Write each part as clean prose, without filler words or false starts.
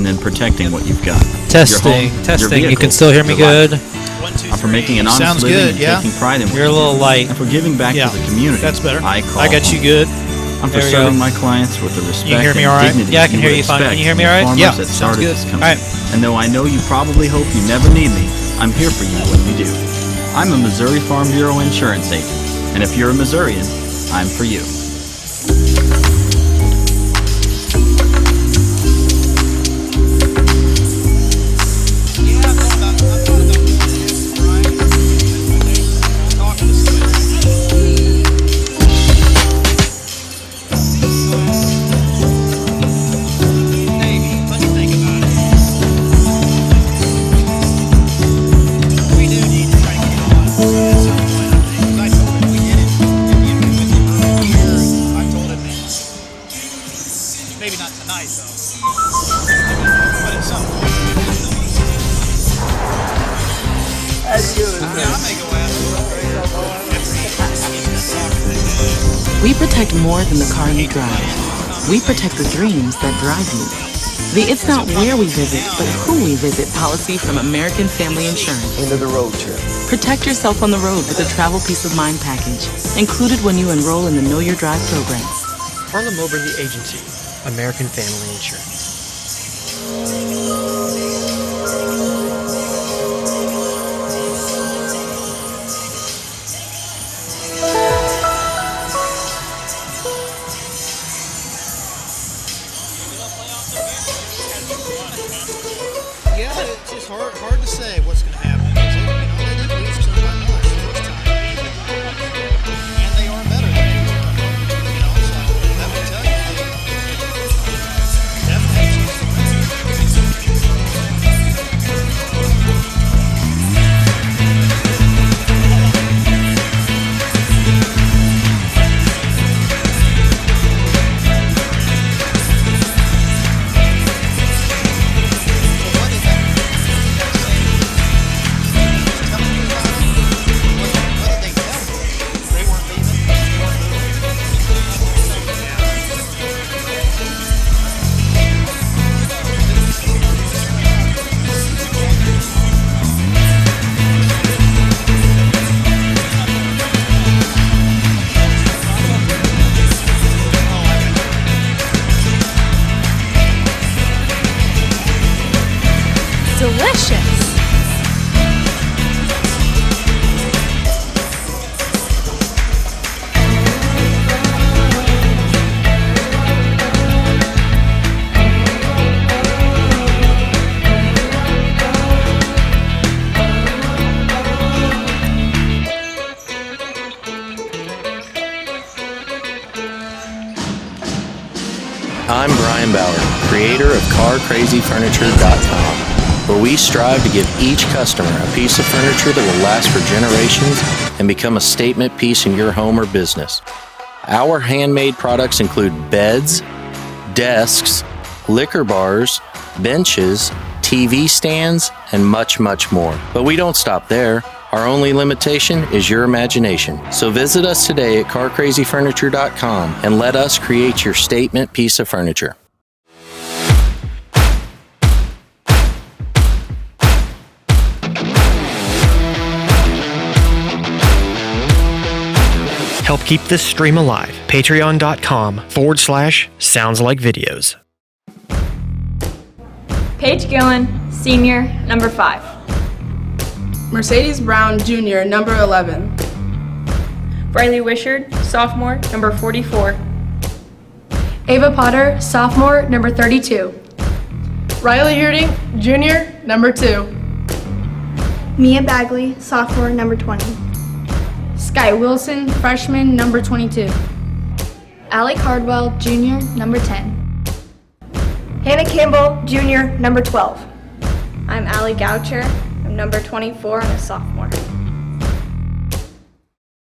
and then protecting what you've got. Testing. You can still hear me good? I'm for making an honest living and taking pride in what You're a little light. and for giving back to the community. That's better. I got you good. I'm for serving my clients with the respect You hear me and all right? dignity Yeah, I can hear you fine. Can you hear me all right? Yeah, that started this company. And though I know you probably hope you never need me, I'm here for you when you do. I'm a Missouri Farm Bureau insurance agent, and if you're a Missourian, I'm for you. Maybe not tonight, though. But at some point. We protect more than the car you drive. We protect the dreams that drive you. The It's Not Where We Visit, but Who We Visit policy from American Family Insurance. End of the road trip. Protect yourself on the road with a travel peace of mind package, included when you enroll in the Know Your Drive program. Harlem Moberly Agency, American Family Insurance. Yeah, it's just hard to say what's going to happen. They did lose to the first time. And they are better than they were. So that would tell you delicious. I'm Brian Bauer, creator of CarCrazyFurniture.com, where we strive to give each customer a piece of furniture that will last for generations and become a statement piece in your home or business. Our handmade products include beds, desks, liquor bars, benches, TV stands, and much, much more. But we don't stop there. Our only limitation is your imagination. So visit us today at CarCrazyFurniture.com and let us create your statement piece of furniture. Help keep this stream alive. Patreon.com/SoundsLikeVideos. Paige Gillen, senior, number 5. Mercedes Brown, junior, number 11. Briley Wishard, sophomore, number 44. Ava Potter, sophomore, number 32. Riley Herding, junior, number 2. Mia Bagley, sophomore, number 20. Sky Wilson, freshman, number 22. Allie Cardwell, junior, number 10. Hannah Campbell, junior, number 12. I'm Allie Goucher. I'm number 24 and a sophomore.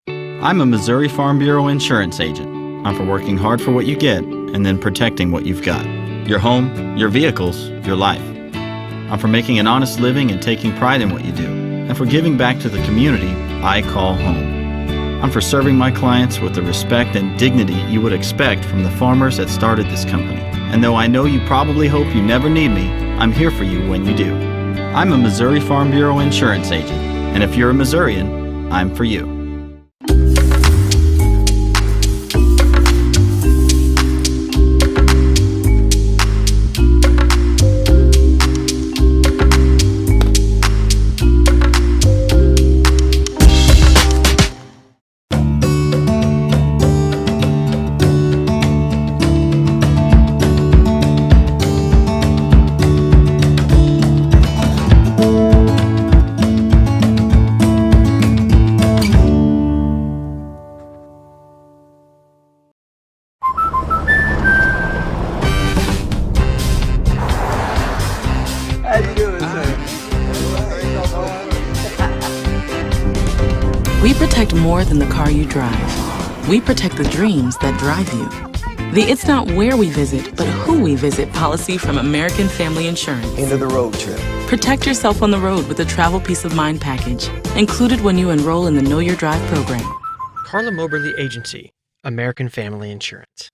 I'm a Missouri Farm Bureau insurance agent. I'm for working hard for what you get and then protecting what you've got. Your home, your vehicles, your life. I'm for making an honest living and taking pride in what you do, and for giving back to the community I call home. I'm for serving my clients with the respect and dignity you would expect from the farmers that started this company. And though I know you probably hope you never need me, I'm here for you when you do. I'm a Missouri Farm Bureau insurance agent, and if you're a Missourian, I'm for you. We protect more than the car you drive. We protect the dreams that drive you. The It's Not Where We Visit, but Who We Visit policy from American Family Insurance. End of the road trip. Protect yourself on the road with the Travel Peace of Mind package, included when you enroll in the Know Your Drive program. Carla Moberly Agency, American Family Insurance.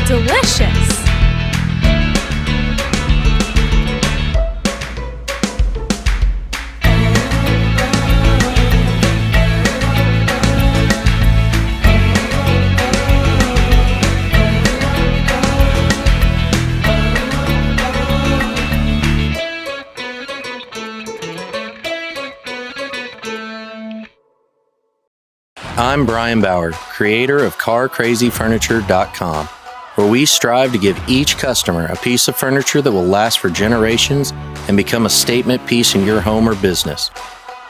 Delicious! I'm Brian Bauer, creator of CarCrazyFurniture.com, where we strive to give each customer a piece of furniture that will last for generations and become a statement piece in your home or business.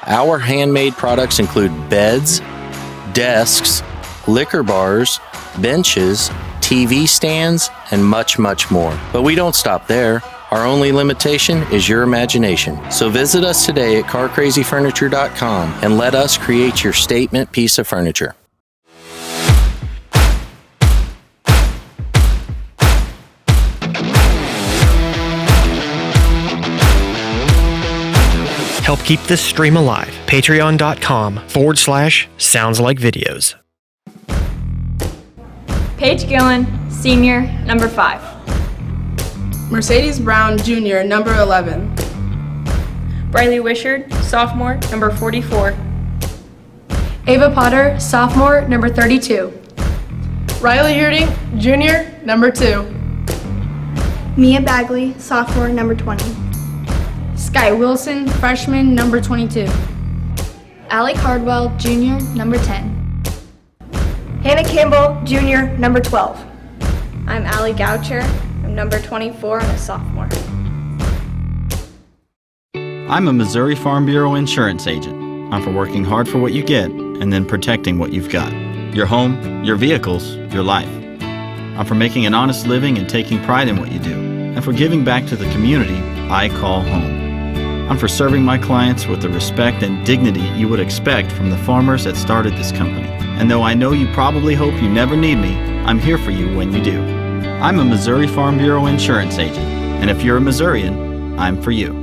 Our handmade products include beds, desks, liquor bars, benches, TV stands, and much, much more. But we don't stop there. Our only limitation is your imagination. So visit us today at CarCrazyFurniture.com and let us create your statement piece of furniture. Help keep this stream alive. Patreon.com/SoundsLikeVideos. Paige Gillen, senior, number 5. Mercedes Brown, junior, number 11. Briley Wishard, sophomore, number 44. Ava Potter, sophomore, number 32. Riley Herding, junior, number 2. Mia Bagley, sophomore, number 20. Sky Wilson, freshman, number 22. Allie Cardwell, junior, number 10. Hannah Campbell, junior, number 12. I'm Allie Goucher. I'm number 24 and a sophomore. I'm a Missouri Farm Bureau insurance agent. I'm for working hard for what you get and then protecting what you've got. Your home, your vehicles, your life. I'm for making an honest living and taking pride in what you do, and for giving back to the community I call home. I'm for serving my clients with the respect and dignity you would expect from the farmers that started this company. And though I know you probably hope you never need me, I'm here for you when you do. I'm a Missouri Farm Bureau insurance agent, and if you're a Missourian, I'm for you.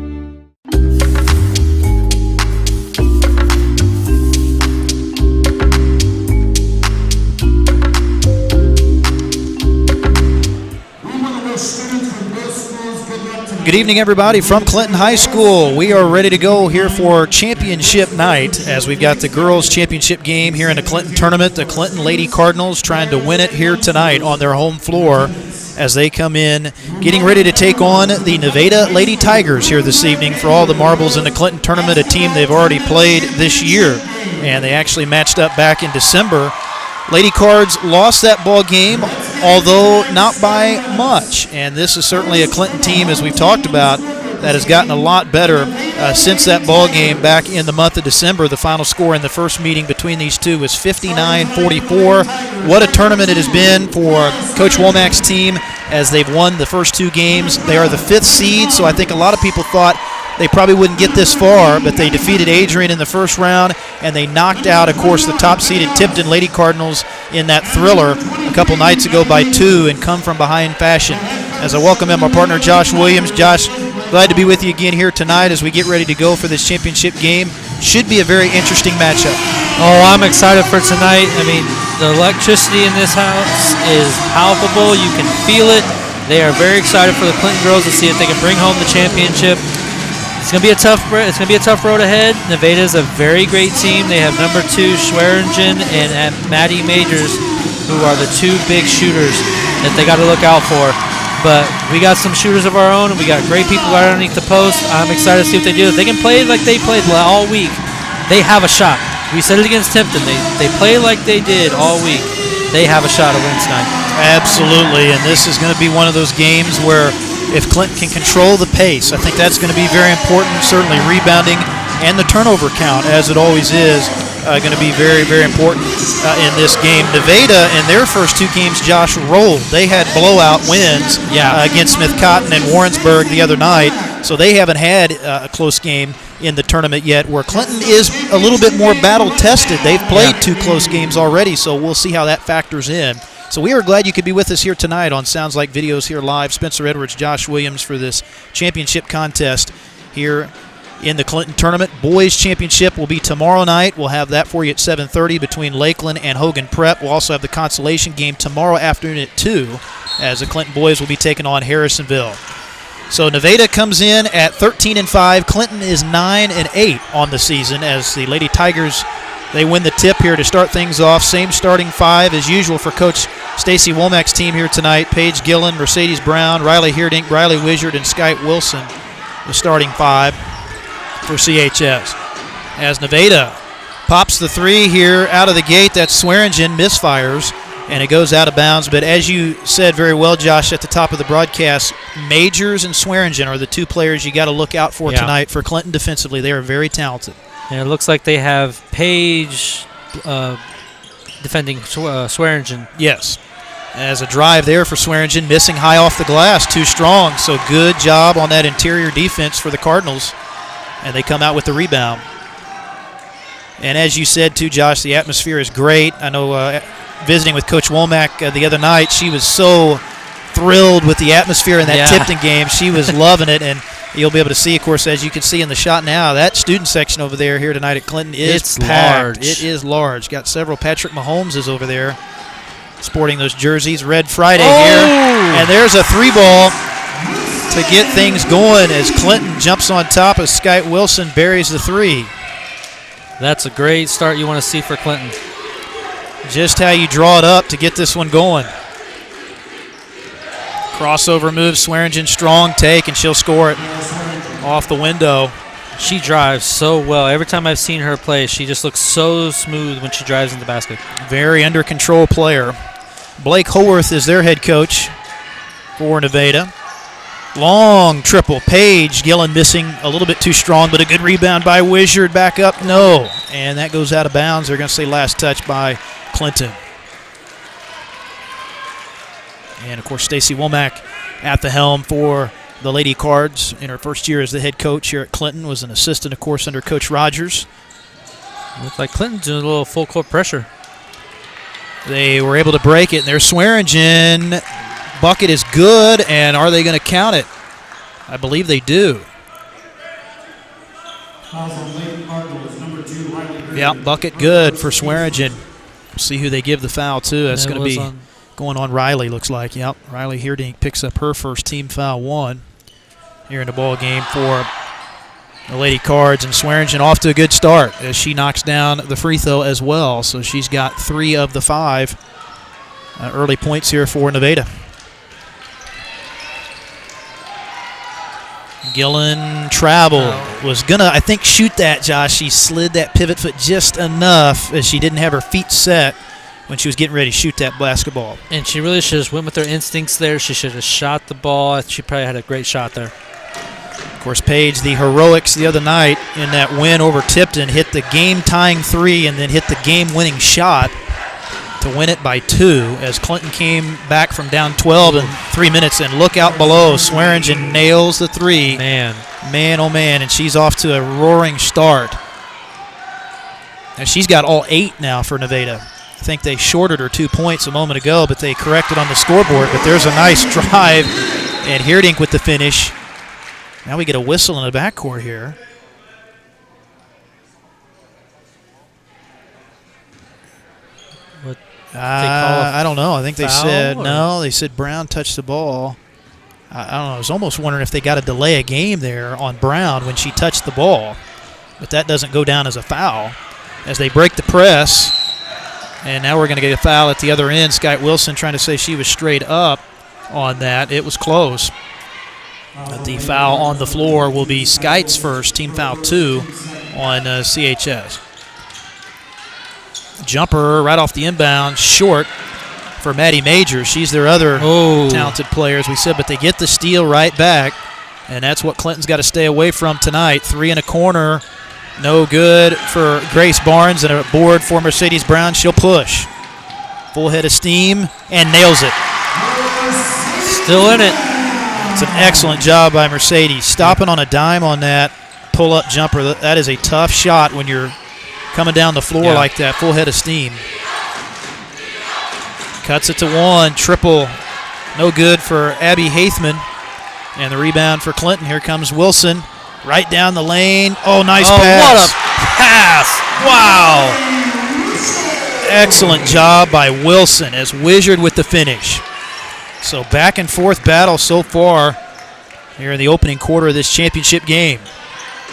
Good evening, everybody, from Clinton High School. We are ready to go here for championship night as we've got the girls' championship game here in the Clinton tournament. The Clinton Lady Cardinals trying to win it here tonight on their home floor as they come in, getting ready to take on the Nevada Lady Tigers here this evening for all the marbles in the Clinton tournament, a team they've already played this year, and they actually matched up back in December. Lady Cards lost that ball game, although not by much, and this is certainly a Clinton team, as we've talked about, that has gotten a lot better since that ball game back in the month of December. The final score in the first meeting between these two was 59-44. What a tournament it has been for Coach Womack's team as they've won the first two games. They are the 5th seed, so I think a lot of people thought they probably wouldn't get this far, but they defeated Adrian in the first round, and they knocked out, of course, the top-seeded Tipton Lady Cardinals in that thriller a couple nights ago by 2 and come from behind fashion. As I welcome in my partner, Josh Williams. Josh, glad to be with you again here tonight as we get ready to go for this championship game. Should be a very interesting matchup. Oh, I'm excited for tonight. I mean, the electricity in this house is palpable. You can feel it. They are very excited for the Clinton girls to see if they can bring home the championship. It's gonna be a tough road ahead. Nevada is a very great team. They have number 2 Schweringen and Maddie Majors, who are the 2 big shooters that they got to look out for. But we got some shooters of our own, and we got great people right underneath the post. I'm excited to see what they do. If they can play like they played all week, they have a shot. We said it against Tipton. They play like they did all week. They have a shot to win tonight. Absolutely, and this is going to be one of those games where if Clinton can control the pace, I think that's going to be very important. Certainly rebounding and the turnover count, as it always is, going to be very, very important in this game. Nevada, in their first 2 games, Josh, rolled. They had blowout wins against Smith Cotton and Warrensburg the other night, so they haven't had a close game in the tournament yet, where Clinton is a little bit more battle-tested. They've played 2 close games already, so we'll see how that factors in. So we are glad you could be with us here tonight on Sounds Like Videos here live. Spencer Edwards, Josh Williams for this championship contest here in the Clinton tournament. Boys championship will be tomorrow night. We'll have that for you at 7:30 between Lakeland and Hogan Prep. We'll also have the consolation game tomorrow afternoon at 2 as the Clinton boys will be taking on Harrisonville. So Nevada comes in at 13-5. Clinton is 9-8 on the season as the Lady Tigers, they win the tip here to start things off. Same starting 5 as usual for Coach Stacy Womack's team here tonight. Paige Gillen, Mercedes Brown, Riley Heerdink, Riley Wizard, and Skype Wilson, the starting 5 for CHS. As Nevada pops the 3 here out of the gate, that's Swearingen, misfires, and it goes out of bounds. But as you said very well, Josh, at the top of the broadcast, Majors and Swearingen are the 2 players you got to look out for tonight for Clinton defensively. They are very talented. And it looks like they have Paige defending Swearingen. Yes. As a drive there for Swearingen, missing high off the glass, too strong. So good job on that interior defense for the Cardinals. And they come out with the rebound. And as you said, too, Josh, the atmosphere is great. I know visiting with Coach Womack the other night, she was so thrilled with the atmosphere in that Tipton game. She was loving it, and you'll be able to see, of course, as you can see in the shot now, that student section over there here tonight at Clinton is packed. Large. It is large. Got several Patrick Mahomes is over there sporting those jerseys. Red Friday here. And there's a 3-ball to get things going as Clinton jumps on top as Skype Wilson buries the 3. That's a great start you want to see for Clinton. Just how you draw it up to get this one going. Crossover move, Swearingen, strong take, and she'll score it off the window. She drives so well. Every time I've seen her play, she just looks so smooth when she drives in the basket. Very under control player. Blake Howarth is their head coach for Nevada. Long triple. Paige Gillen missing a little bit too strong, but a good rebound by Wizard. Back up, no. And that goes out of bounds. They're going to say last touch by Clinton. And, of course, Stacy Womack at the helm for the Lady Cards in her first year as the head coach here at Clinton. Was an assistant, of course, under Coach Rogers. Looks like Clinton's doing a little full court pressure. They were able to break it, and their Swearingen bucket is good, and are they going to count it? I believe they do. Yeah, bucket good for Swearingen. See who they give the foul to. That's going to be going on Riley, looks like. Yep, Riley Heerdink picks up her first team foul, 1 here in the ball game for the Lady Cards, and Swearingen off to a good start as she knocks down the free throw as well. So she's got 3 of the 5 early points here for Nevada. Gillen travel was going to, I think, shoot that, Josh. She slid that pivot foot just enough as she didn't have her feet set when she was getting ready to shoot that basketball. And she really should have went with her instincts there. She should have shot the ball. She probably had a great shot there. Of course, Paige, the heroics the other night in that win over Tipton, hit the game-tying 3 and then hit the game-winning shot to win it by 2 as Clinton came back from down 12 in 3 minutes. And look out below, Swearingen nails the 3. Man, oh man, and she's off to a roaring start. And she's got all 8 now for Nevada. I think they shorted her 2 points a moment ago, but they corrected on the scoreboard. But there's a nice drive, and Heerdink with the finish. Now we get a whistle in the backcourt here. I don't know. I think they said no. They said Brown touched the ball. I don't know. I was almost wondering if they got to delay a game there on Brown when she touched the ball, but that doesn't go down as a foul as they break the press. And now we're going to get a foul at the other end. Skyte Wilson trying to say she was straight up on that. It was close. But the foul on the floor will be Skyte's first, team foul 2 on CHS. Jumper right off the inbound, short for Maddie Major. She's their other talented player, as we said, but they get the steal right back, and that's what Clinton's got to stay away from tonight. 3 in a corner, no good for Grace Barnes, and a board for Mercedes Brown. She'll push. Full head of steam, and nails it. Still in it. It's an excellent job by Mercedes. Stopping on a dime on that pull-up jumper. That is a tough shot when you're coming down the floor like that, full head of steam. Cuts it to 1, triple, no good for Abby Haithman. And the rebound for Clinton. Here comes Wilson, right down the lane. Oh, nice pass. What a pass. Wow. Excellent job by Wilson as Wizard with the finish. So back and forth battle so far here in the opening quarter of this championship game.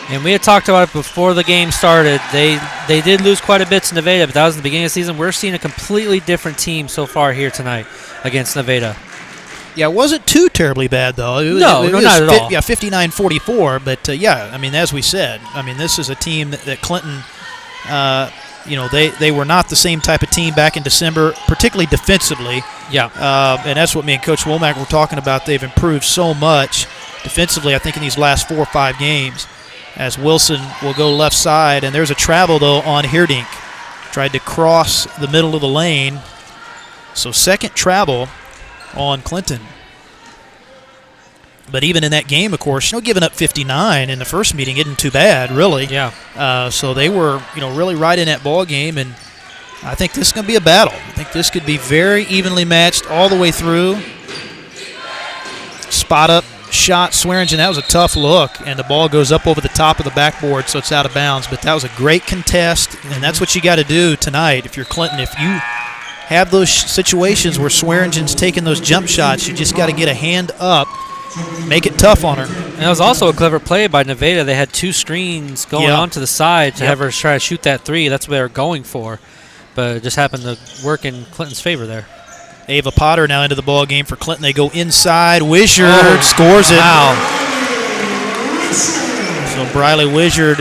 And we had talked about it before the game started. They did lose quite a bit to Nevada, but that was in the beginning of the season. We're seeing a completely different team so far here tonight against Nevada. Yeah, it wasn't too terribly bad, though. No, not at all. Yeah, 59-44, but, I mean, as we said, I mean, this is a team that Clinton, they were not the same type of team back in December, particularly defensively. Yeah. And that's what me and Coach Womack were talking about. They've improved so much defensively, I think, in these last 4 or 5 games. As Wilson will go left side, and there's a travel, though, on Heerdink. Tried to cross the middle of the lane. So second travel on Clinton. But even in that game, of course, giving up 59 in the first meeting isn't too bad, really. Yeah. So they were, really right in that ball game, and I think this is going to be a battle. I think this could be very evenly matched all the way through. Spot up shot, Swearingen, that was a tough look, and the ball goes up over the top of the backboard, so it's out of bounds. But that was a great contest, and that's what you got to do tonight if you're Clinton. If you have those situations where Swearingen's taking those jump shots, you just got to get a hand up, make it tough on her. And it was also a clever play by Nevada. They had 2 screens going on to the side to have her try to shoot that 3. That's what they were going for, but it just happened to work in Clinton's favor there. Ava Potter now into the ball game for Clinton. They go inside. Wishart scores it. Wow. So Briley Wishart,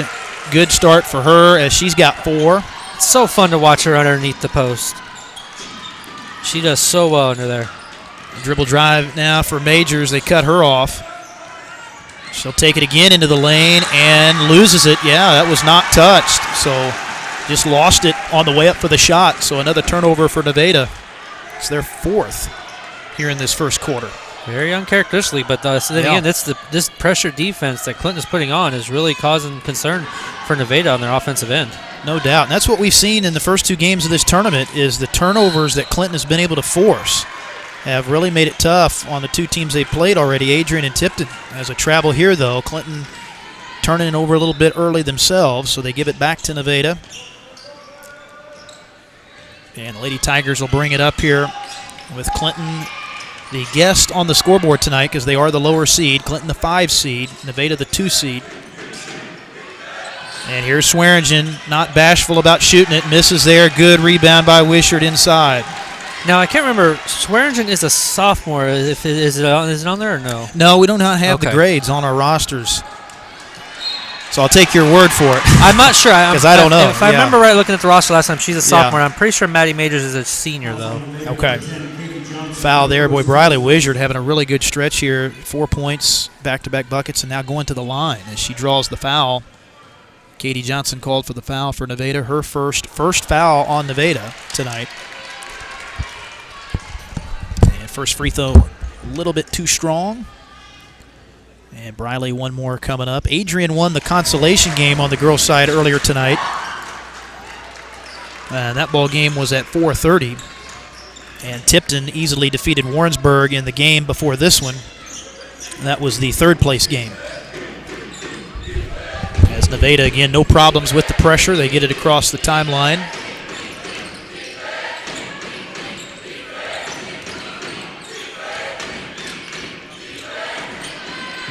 good start for her as she's got 4. It's so fun to watch her underneath the post. She does so well under there. Dribble drive now for Majors. They cut her off. She'll take it again into the lane and loses it. Yeah, that was not touched. So just lost it on the way up for the shot. So another turnover for Nevada. It's their 4th here in this first quarter. Very uncharacteristically, but again, this pressure defense that Clinton is putting on is really causing concern for Nevada on their offensive end. No doubt. And that's what we've seen in the first 2 games of this tournament is the turnovers that Clinton has been able to force have really made it tough on the 2 teams they've played already, Adrian and Tipton. As a travel here, though, Clinton turning it over a little bit early themselves, so they give it back to Nevada. And Lady Tigers will bring it up here with Clinton the guest on the scoreboard tonight because they are the lower seed. Clinton the 5 seed, Nevada the 2 seed. And here's Swearingen, not bashful about shooting it. Misses there. Good rebound by Wishart inside. Now, I can't remember. Swearingen is a sophomore. Is it on there or no? No, we do not have the grades on our rosters. So I'll take your word for it. I'm not sure. Because I don't know. If I remember right looking at the roster last time, she's a sophomore. I'm pretty sure Maddie Majors is a senior, though. Okay. Foul there. Boy, Briley Wishart having a really good stretch here. 4 points, back-to-back buckets, and now going to the line as she draws the foul. Katie Johnson called for the foul for Nevada. Her first foul on Nevada tonight. And first free throw a little bit too strong. And Briley one more coming up. Adrian won the consolation game on the girls' side earlier tonight. And that ball game was at 4:30. And Tipton easily defeated Warrensburg in the game before this one. That was the third-place game. As Nevada, again, no problems with the pressure. They get it across the timeline.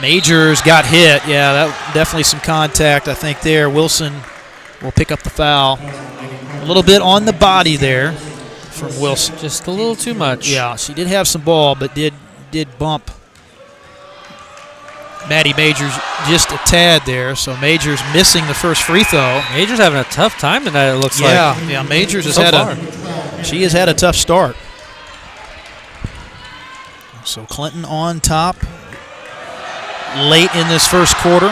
Majors got hit. Yeah, that definitely some contact, I think, there. Wilson will pick up the foul. A little bit on the body there from Wilson. Just a little too much. Yeah, she did have some ball, but did bump Maddie Majors just a tad there. So Majors missing the first free throw. Majors having a tough time tonight, it looks like. Yeah, Majors has she has had a tough start. So Clinton on top late in this first quarter.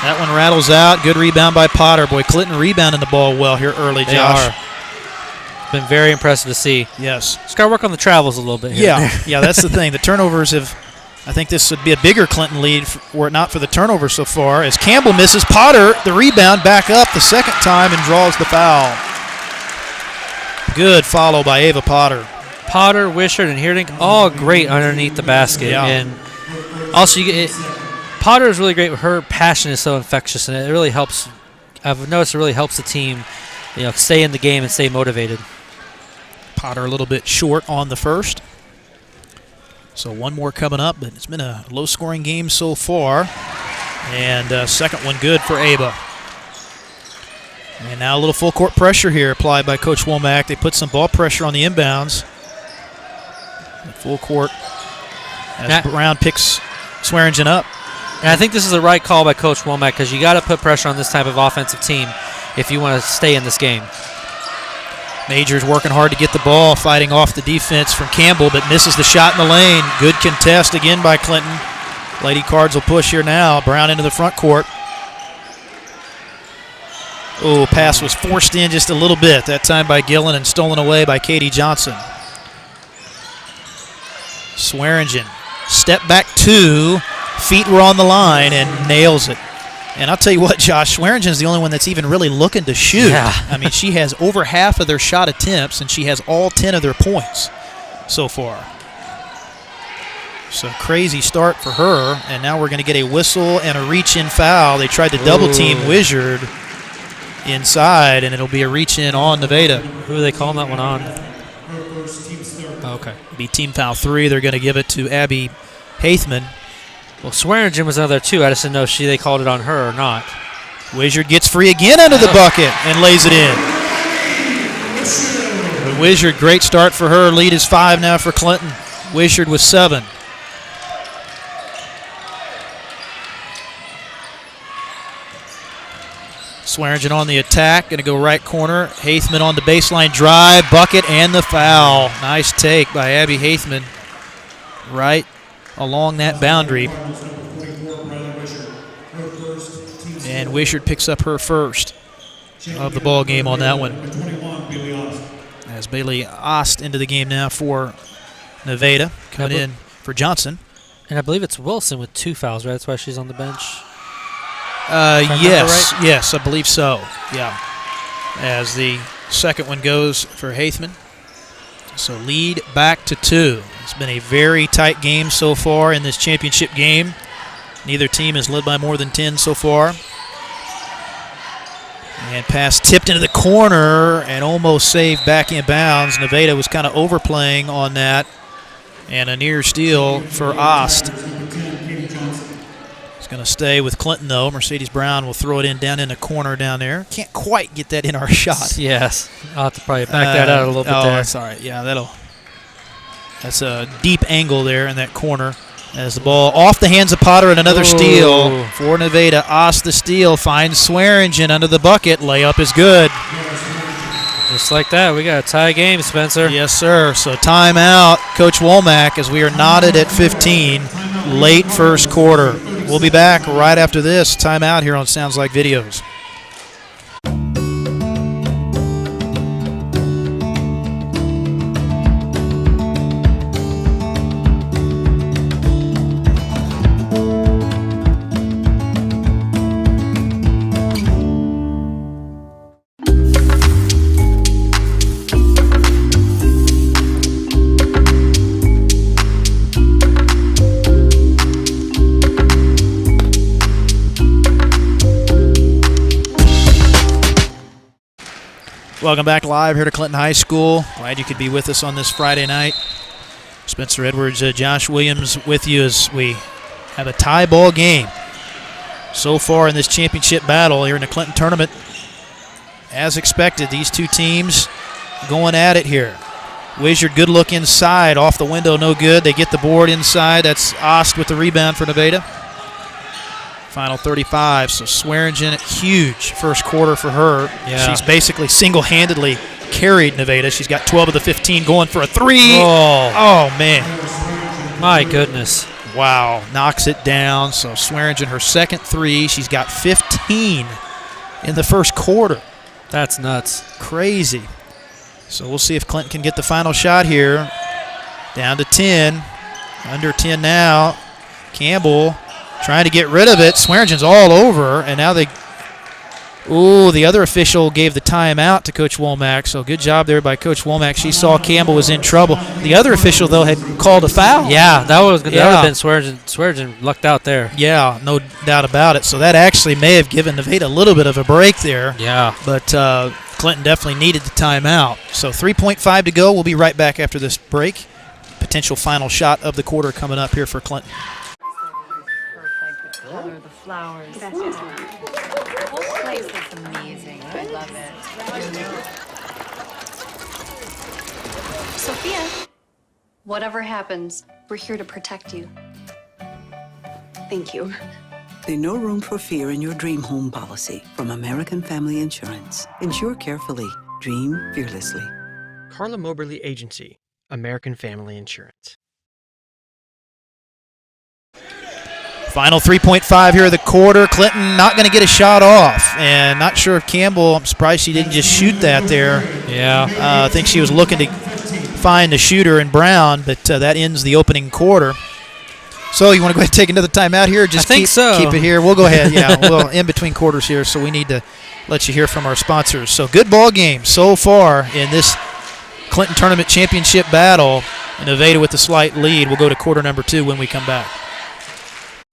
That one rattles out. Good rebound by Potter. Boy, Clinton rebounding the ball well here early, Josh. Been very impressive to see. Yes. Just got to work on the travels a little bit here. Yeah, that's the thing. The turnovers have, I think this would be a bigger Clinton lead were it not for the turnover so far. As Campbell misses, Potter, the rebound, back up the second time and draws the foul. Good follow by Ava Potter. Potter, Wishart, and Hierdink, all great underneath the basket. Yeah. And also, Potter is really great. Her passion is so infectious, and it really helps. I've noticed it really helps the team, stay in the game and stay motivated. Potter a little bit short on the first. So one more coming up, but it's been a low-scoring game so far. And second one good for Ava. And now a little full-court pressure here applied by Coach Womack. They put some ball pressure on the inbounds. The full court as Brown picks Swearingen up. And I think this is the right call by Coach Womack because you got to put pressure on this type of offensive team if you want to stay in this game. Majors working hard to get the ball, fighting off the defense from Campbell, but misses the shot in the lane. Good contest again by Clinton. Lady Cards will push here now. Brown into the front court. Oh, pass was forced in just a little bit, that time by Gillen and stolen away by Katie Johnson. Swearingen, step back 2, feet were on the line and nails it. And I'll tell you what, Josh, Swearingen is the only one that's even really looking to shoot. Yeah. I mean, she has over half of their shot attempts, and she has all 10 of their points so far. So crazy start for her, and now we're going to get a whistle and a reach-in foul. They tried to double-team Wishart inside, and it'll be a reach-in on Nevada. Who are they calling that one on? Okay. Be team foul 3. They're going to give it to Abby Haithman. Well, Swearingen was another 2. I just didn't know if they called it on her or not. Wishart gets free again under the bucket and lays it in. But Wishart, great start for her. Lead is 5 now for Clinton. Wishart with 7. Swearingen on the attack, going to go right corner. Haithman on the baseline drive, bucket, and the foul. Nice take by Abby Haithman right along that boundary. And Wishart picks up her first of the ball game on that one. As Bailey Ost into the game now for Nevada, coming in for Johnson. And I believe it's Wilson with 2 fouls, right? That's why she's on the bench. Yes, right? Yes, I believe so. Yeah. As the second one goes for Haithman. So lead back to 2. It's been a very tight game so far in this championship game. Neither team has led by more than 10 so far. And pass tipped into the corner and almost saved back in bounds. Nevada was kind of overplaying on that. And a near steal for Ost. It's going to stay with Clinton, though. Mercedes Brown will throw it in down in the corner down there. Can't quite get that in our shot. Yes. I'll have to probably back that out a little bit there. That's all right. Yeah, that's a deep angle there in that corner. As the ball off the hands of Potter and another steal for Nevada. Ost the steal, finds Swearingen under the bucket. Layup is good. Just like that, we got a tie game, Spencer. Yes, sir. So timeout, Coach Womack, as we are knotted at 15, late first quarter. We'll be back right after this timeout here on Sounds Like Videos. Welcome back live here to Clinton High School. Glad you could be with us on this Friday night. Spencer Edwards, Josh Williams with you as we have a tie ball game. So far in this championship battle here in the Clinton tournament, as expected, these two teams going at it here. Wizard, good look inside, off the window, no good. They get the board inside. That's Ost with the rebound for Nevada. Final 35, so Swearingen, huge first quarter for her. Yeah. She's basically single-handedly carried Nevada. She's got 12 of the 15 going for a three. Oh man. My goodness. Wow, knocks it down. So Swearingen, her second three. She's got 15 in the first quarter. That's nuts. Crazy. So we'll see if Clinton can get the final shot here. Down to 10. Under 10 now. Campbell trying to get rid of it. Swearingen's all over, and now the other official gave the timeout to Coach Womack, so good job there by Coach Womack. She saw Campbell was in trouble. The other official, though, had called a foul. Yeah, that would have been Swearingen. Swearingen lucked out there. Yeah, no doubt about it. So that actually may have given Nevada a little bit of a break there. Yeah. But Clinton definitely needed the timeout. So 3.5 to go. We'll be right back after this break. Potential final shot of the quarter coming up here for Clinton. The flowers. That's just the whole place looks amazing. I love it. Sophia, whatever happens, we're here to protect you. Thank you. There's no room for fear in your dream home policy from American Family Insurance. Insure carefully. Dream fearlessly. Carla Moberly Agency, American Family Insurance. Final 3.5 here of the quarter. Clinton not going to get a shot off. And not sure if Campbell, I'm surprised she didn't just shoot that there. Yeah. I think she was looking to find the shooter in Brown, but that ends the opening quarter. So you want to go ahead and take another timeout here? Or just keep it here. We'll go ahead. Yeah, well, in between quarters here, so we need to let you hear from our sponsors. So good ball game so far in this Clinton Tournament Championship battle. And Nevada with a slight lead. We'll go to quarter number 2 when we come back.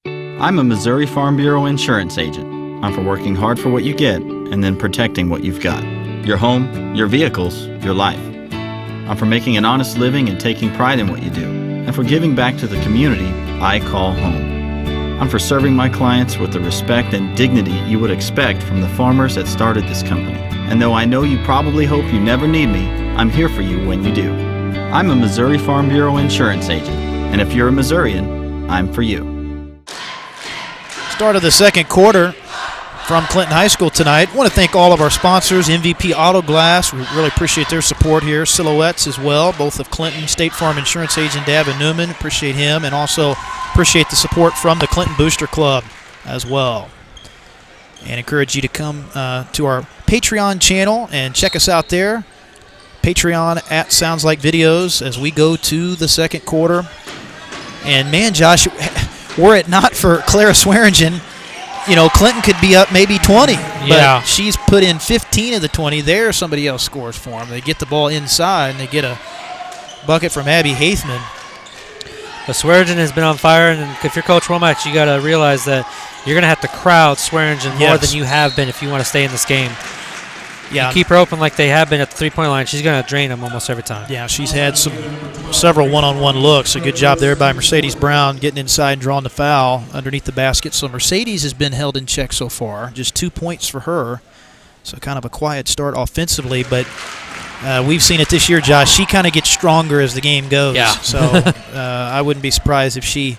I'm a Missouri Farm Bureau insurance agent. I'm for working hard for what you get and then protecting what you've got. Your home, your vehicles, your life. I'm for making an honest living and taking pride in what you do. And for giving back to the community I call home. I'm for serving my clients with the respect and dignity you would expect from the farmers that started this company. And though I know you probably hope you never need me, I'm here for you when you do. I'm a Missouri Farm Bureau insurance agent. And if you're a Missourian, I'm for you. Start of the second quarter from Clinton High School tonight. I want to thank all of our sponsors, MVP Auto Glass. We really appreciate their support here. Silhouettes as well, both of Clinton, State Farm Insurance Agent Davin Newman. Appreciate him, and also appreciate the support from the Clinton Booster Club as well. And encourage you to come to our Patreon channel and check us out there. Patreon at Sounds Like Videos as we go to the second quarter. And man, Josh, were it not for Clara Swearingen, you know, Clinton could be up maybe 20. Yeah. But she's put in 15 of the 20. There, somebody else scores for them. They get the ball inside, and they get a bucket from Abby Haithman. But Swearingen has been on fire, and if you're Coach Womack, you got to realize that you're going to have to crowd Swearingen more than you have been if you want to stay in this game. Yeah. You keep her open like they have been at the three-point line, she's going to drain them almost every time. Yeah, she's had several one-on-one looks. A good job there by Mercedes Brown getting inside and drawing the foul underneath the basket. So Mercedes has been held in check so far. Just 2 points for her. So kind of a quiet start offensively, but we've seen it this year, Josh. She kind of gets stronger as the game goes. Yeah. So I wouldn't be surprised if she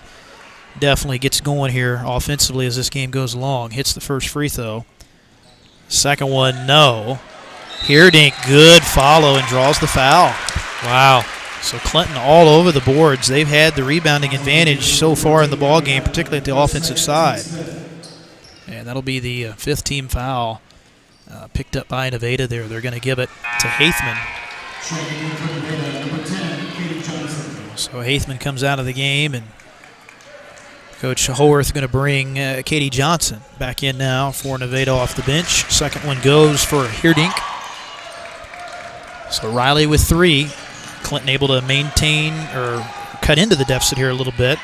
definitely gets going here offensively as this game goes along. Hits the first free throw. Second one, no. Heerdink, good follow and draws the foul. Wow. So Clinton all over the boards. They've had the rebounding advantage so far in the ball game, particularly at the offensive side. And that'll be the fifth team foul picked up by Nevada there. They're going to give it to Haithman. So Haithman comes out of the game, and Coach Howarth going to bring Katie Johnson back in now for Nevada off the bench. Second one goes for Heerdink. So Riley with 3. Clinton able to maintain or cut into the deficit here a little bit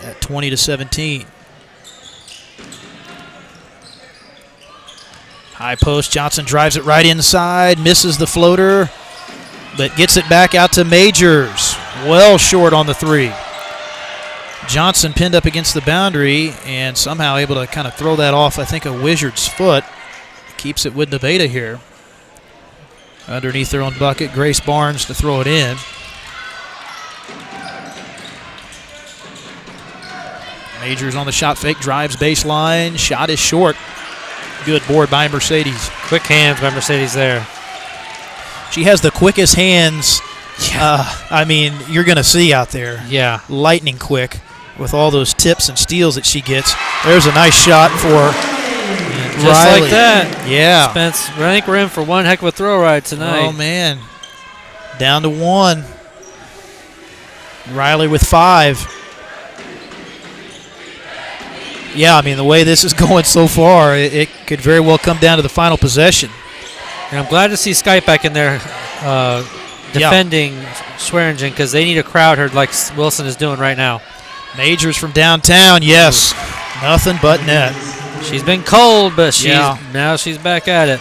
at 20-17. High post, Johnson drives it right inside, misses the floater, but gets it back out to Majors. Well short on the 3. Johnson pinned up against the boundary and somehow able to kind of throw that off, I think, a Wizard's foot. Keeps it with Nevada here. Underneath their own bucket, Grace Barnes to throw it in. Majors on the shot fake, drives baseline, shot is short. Good board by Mercedes. Quick hands by Mercedes there. She has the quickest hands, I mean, you're going to see out there. Yeah. Lightning quick with all those tips and steals that she gets. There's a nice shot for just Riley. like that. Yeah. Spence, I think we're in for one heck of a throw ride tonight. Oh, man. Down to 1. Riley with 5. Yeah, I mean, the way this is going so far, it could very well come down to the final possession. And I'm glad to see Skype back in there defending Swearingen because they need to crowd her like Wilson is doing right now. Majors from downtown, yes. Nothing but net. She's been cold, but now she's back at it.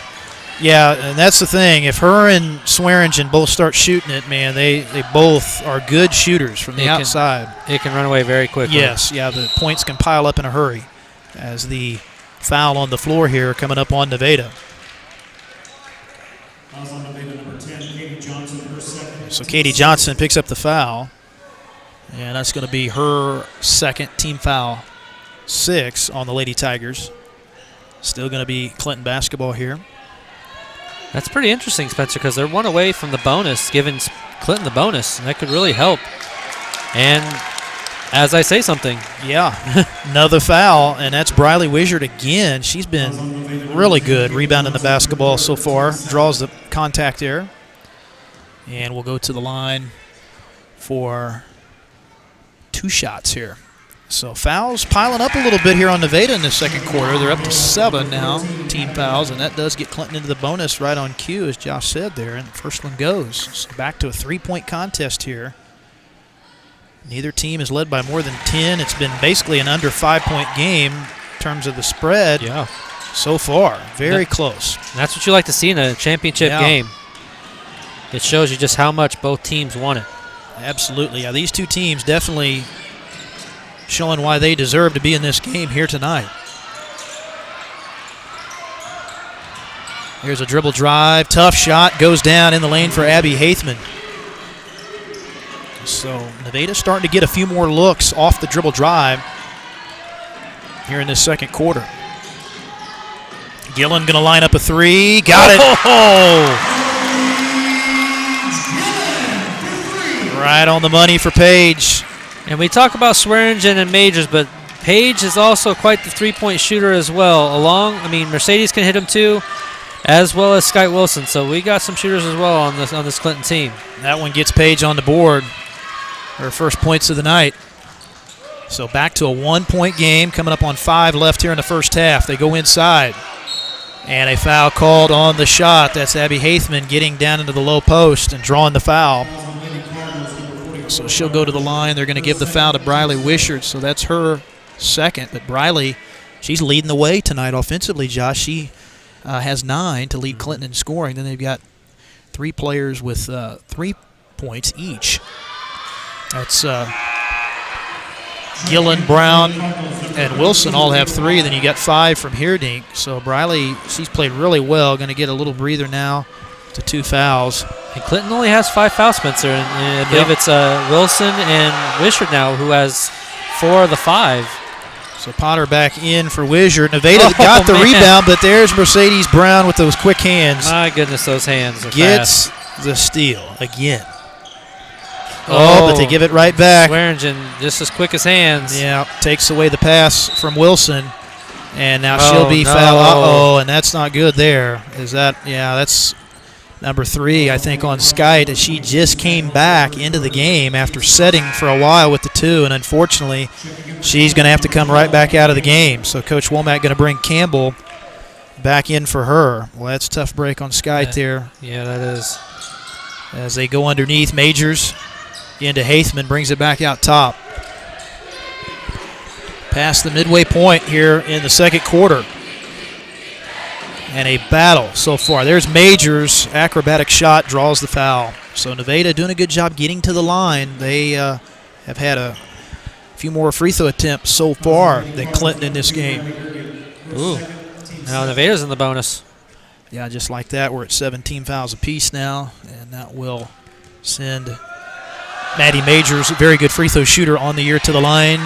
Yeah, and that's the thing. If her and Swearingen both start shooting it, man, they both are good shooters from the outside. It can run away very quickly. Yes, yeah, the points can pile up in a hurry as the foul on the floor here coming up on Nevada. So Katie Johnson picks up the foul, and that's going to be her second team foul. 6 on the Lady Tigers. Still going to be Clinton basketball here. That's pretty interesting, Spencer, because they're one away from the bonus, giving Clinton the bonus, and that could really help. And as I say something. Yeah, another foul, and that's Briley Wizard again. She's been really good rebounding the basketball so far. Draws the contact there. And we'll go to the line for 2 shots here. So fouls piling up a little bit here on Nevada in the second quarter. They're up to 7 now, team fouls, and that does get Clinton into the bonus right on cue, as Josh said there, and the first one goes. So back to a 3-point contest here. Neither team is led by more than 10. It's been basically an under 5-point game in terms of the spread so far. Very close. That's what you like to see in a championship game. It shows you just how much both teams want it. Absolutely. Yeah, these two teams definitely showing why they deserve to be in this game here tonight. Here's a dribble drive. Tough shot. Goes down in the lane for Abby Haithman. So Nevada's starting to get a few more looks off the dribble drive here in this second quarter. Gillen going to line up a 3. Got it. Right on the money for Paige. And we talk about Swearingen and Majors, but Paige is also quite the three-point shooter as well. Mercedes can hit him too, as well as Sky Wilson. So we got some shooters as well on this Clinton team. That one gets Paige on the board. Her first points of the night. So back to a 1-point game, coming up on 5 left here in the first half. They go inside. And a foul called on the shot. That's Abby Haithman getting down into the low post and drawing the foul. So she'll go to the line. They're going to give the foul to Briley Wishart, so that's her second. But Briley, she's leading the way tonight offensively, Josh. She has 9 to lead Clinton in scoring. Then they've got 3 players with 3 points each. That's Gillen, Brown, and Wilson all have 3. Then you got 5 from Heerdink. So Briley, she's played really well. Going to get a little breather now to 2 fouls. And Clinton only has 5 fouls, Spencer. And I believe it's Wilson and Wishart now who has 4 of the 5. So Potter back in for Wishart. Nevada got the rebound, but there's Mercedes Brown with those quick hands. My goodness, those hands are Gets the steal again. But they give it right back. Swearingen just as quick as hands. Yeah, takes away the pass from Wilson. And now she'll be fouled. And that's not good there. That's number 3, I think, on Skite. She just came back into the game after setting for a while with the 2, and unfortunately, she's going to have to come right back out of the game. So Coach Womack going to bring Campbell back in for her. Well, that's a tough break on Skite there. Yeah, that is. As they go underneath, Majors into Haithman, brings it back out top. Past the midway point here in the second quarter. And a battle so far. There's Majors, acrobatic shot, draws the foul. So Nevada doing a good job getting to the line. They have had a few more free throw attempts so far than Clinton in this game. Ooh. Now Nevada's in the bonus. Yeah, just like that. We're at 17 fouls apiece now, and that will send Maddie Majors, a very good free throw shooter, on the year to the line,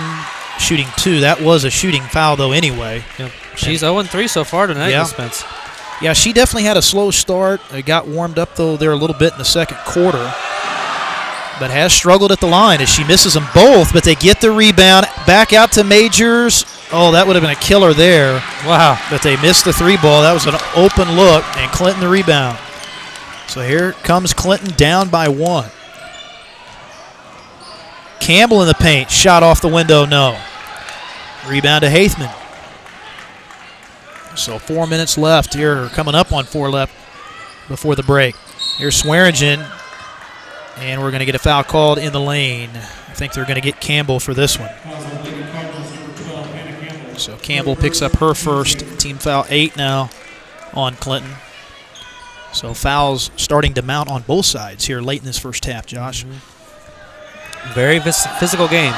shooting 2. That was a shooting foul, though, anyway. Yep. She's 0-3 so far tonight, Spence. Yeah, she definitely had a slow start. Got warmed up, though, there a little bit in the second quarter, but has struggled at the line as she misses them both, but they get the rebound. Back out to Majors. Oh, that would have been a killer there. Wow. But they missed the 3 ball. That was an open look, and Clinton the rebound. So here comes Clinton down by 1. Campbell in the paint. Shot off the window, no. Rebound to Haithman. So 4 minutes left here, coming up on 4 left before the break. Here's Swearingen, and we're going to get a foul called in the lane. I think they're going to get Campbell for this one. So Campbell picks up her first, team foul 8 now on Clinton. So fouls starting to mount on both sides here late in this first half, Josh. Very physical game.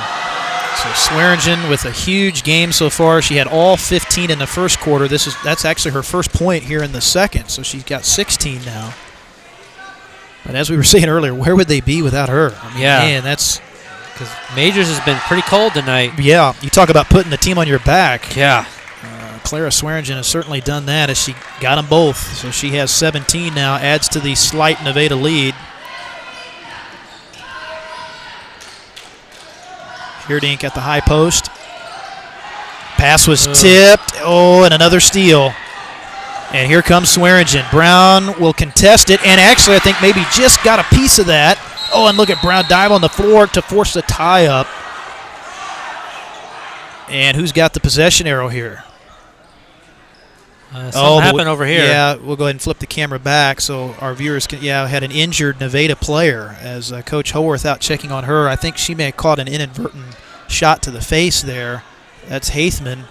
So Swearingen with a huge game so far. She had all 15 in the first quarter. That's actually her first point here in the second, so she's got 16 now. But as we were saying earlier, where would they be without her? I mean, man, that's because Majors has been pretty cold tonight. Yeah, you talk about putting the team on your back. Yeah. Clara Swearingen has certainly done that as she got them both. So she has 17 now, adds to the slight Nevada lead. Heerdink at the high post. Pass was tipped. Oh, and another steal. And here comes Swearingen. Brown will contest it, and actually I think maybe just got a piece of that. Oh, and look at Brown dive on the floor to force the tie-up. And who's got the possession arrow here? Something happened over here. Yeah, we'll go ahead and flip the camera back so our viewers can. Yeah, had an injured Nevada player as Coach Howarth out checking on her. I think she may have caught an inadvertent shot to the face there. That's Haithman.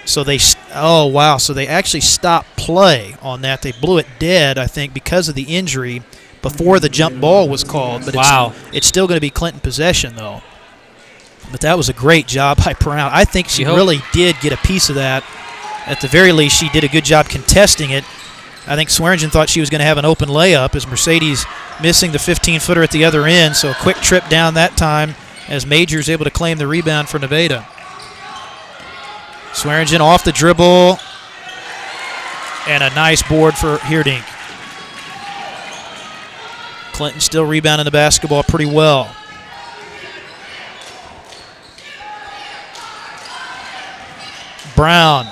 So they, so they actually stopped play on that. They blew it dead, I think, because of the injury before the jump ball was called. But it's still going to be Clinton possession, though. But that was a great job by Brown. I think she really did get a piece of that. At the very least, she did a good job contesting it. I think Swearingen thought she was going to have an open layup as Mercedes missing the 15-footer at the other end. So a quick trip down that time as Majors able to claim the rebound for Nevada. Swearingen off the dribble. And a nice board for Heerdink. Clinton still rebounding the basketball pretty well. Brown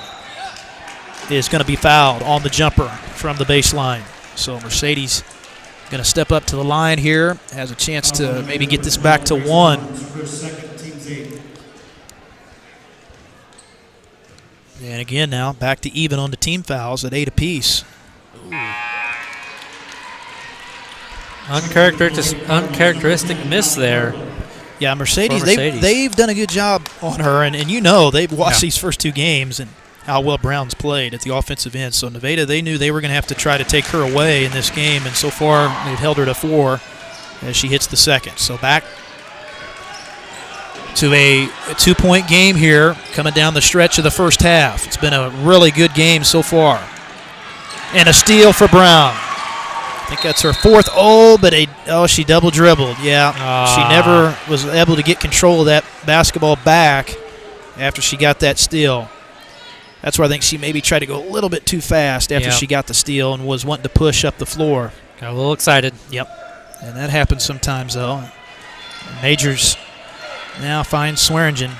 is going to be fouled on the jumper from the baseline. So Mercedes going to step up to the line here, has a chance to maybe get this back to 1. And again now, back to even on the team fouls at 8 apiece. Uncharacteristic miss there. Yeah, Mercedes, For Mercedes. they've done a good job on her, and they've watched these first 2 games and how well Brown's played at the offensive end. So Nevada, they knew they were going to have to try to take her away in this game, and so far they've held her to 4 as she hits the second. So back to a 2-point game here coming down the stretch of the first half. It's been a really good game so far. And a steal for Brown. I think that's her 4th. But she double dribbled. Yeah, she never was able to get control of that basketball back after she got that steal. That's where I think she maybe tried to go a little bit too fast after she got the steal and was wanting to push up the floor. Got a little excited. Yep. And that happens sometimes, though. Majors now finds Swearingen.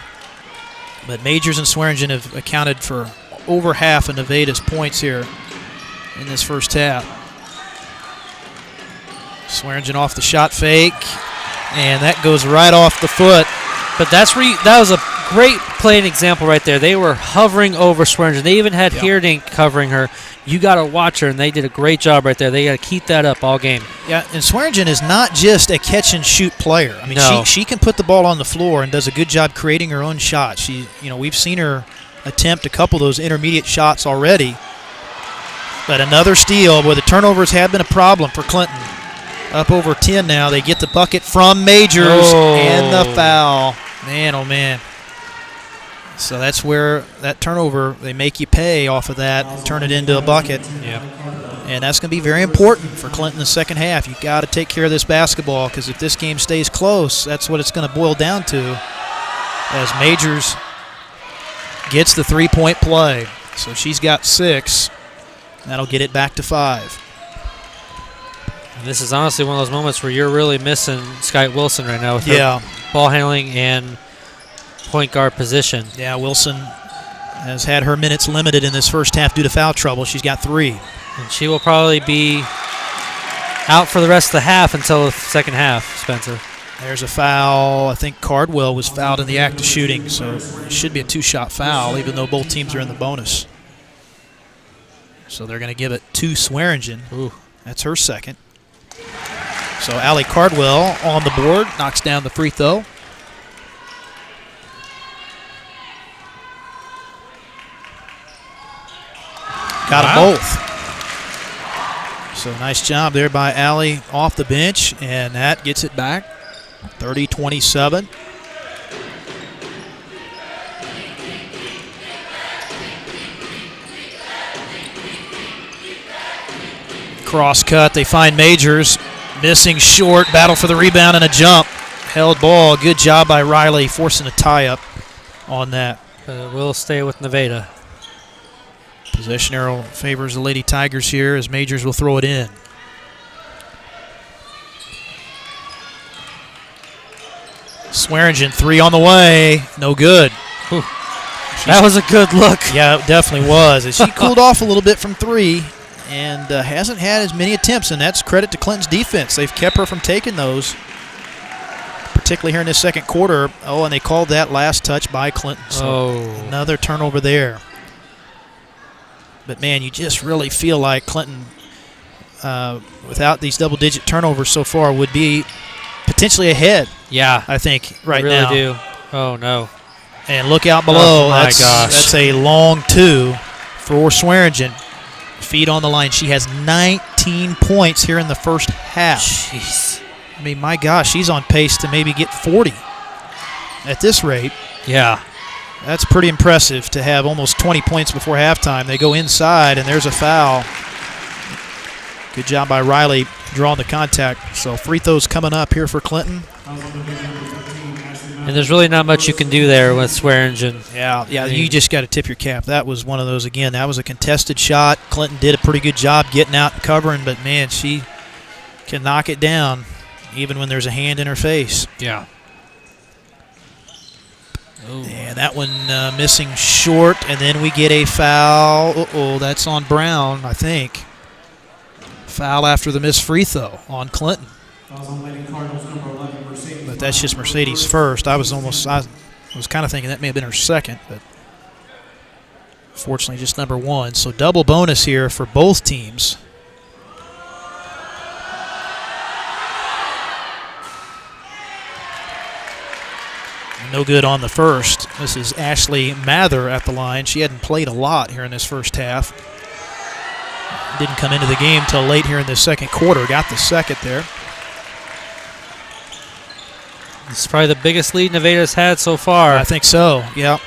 But Majors and Swearingen have accounted for over half of Nevada's points here in this first half. Swearingen off the shot fake, and that goes right off the foot. But that was a great play and example right there. They were hovering over Swearingen. They even had Heerdink covering her. You got to watch her, and they did a great job right there. They got to keep that up all game. Yeah, and Swearingen is not just a catch-and-shoot player. I mean, she can put the ball on the floor and does a good job creating her own shot. We've seen her attempt a couple of those intermediate shots already. But another steal where the turnovers have been a problem for Clinton. Up over 10 now. They get the bucket from Majors and the foul. Man, oh, man. So that's where that turnover, they make you pay off of that and turn it into a bucket. Yeah. And that's going to be very important for Clinton in the second half. You've got to take care of this basketball because if this game stays close, that's what it's going to boil down to as Majors gets the 3-point play. So she's got 6. That'll get it back to 5. And this is honestly one of those moments where you're really missing Sky Wilson right now with her ball handling and point guard position. Yeah, Wilson has had her minutes limited in this first half due to foul trouble. She's got 3. And she will probably be out for the rest of the half until the second half, Spencer. There's a foul. I think Cardwell was fouled in the act of shooting, so it should be a 2-shot foul, even though both teams are in the bonus. So they're going to give it to Swearingen. Ooh. That's her second. So Allie Cardwell on the board, knocks down the free throw. Got them both. So nice job there by Allie off the bench, and that gets it back. 30-27. Cross cut, they find Majors. Missing short, battle for the rebound and a jump. Held ball, good job by Riley, forcing a tie-up on that. We'll stay with Nevada. Possession arrow favors the Lady Tigers here as Majors will throw it in. Swearingen, 3 on the way. No good. That was a good look. Yeah, it definitely was. As she cooled off a little bit from 3 and hasn't had as many attempts, and that's credit to Clinton's defense. They've kept her from taking those, particularly here in this second quarter. Oh, and they called that last touch by Clinton. So another turnover there. But, man, you just really feel like Clinton, without these double-digit turnovers so far, would be potentially ahead. Yeah. I think right really now. do. Oh, no. And look out below. Oh, my gosh. That's a long 2 for Swearingen. Feet on the line. She has 19 points here in the first half. Jeez. I mean, my gosh, she's on pace to maybe get 40 at this rate. Yeah. That's pretty impressive to have almost 20 points before halftime. They go inside, and there's a foul. Good job by Riley drawing the contact. So free throws coming up here for Clinton. And there's really not much you can do there with Swearingen. Yeah, you just got to tip your cap. That was one of those, again, that was a contested shot. Clinton did a pretty good job getting out and covering, but, man, she can knock it down even when there's a hand in her face. Yeah. And that one missing short, and then we get a foul. Uh-oh, that's on Brown, I think. Foul after the missed free throw on Clinton. But that's just Mercedes first. I was kind of thinking that may have been her second, but fortunately just number 1. So double bonus here for both teams. no good on the first. This is Ashley Mather at the line. She hadn't played a lot here in this first half. Didn't come into the game till late here in the second quarter. Got the second there. This is probably the biggest lead Nevada's had so far. I think so, yeah.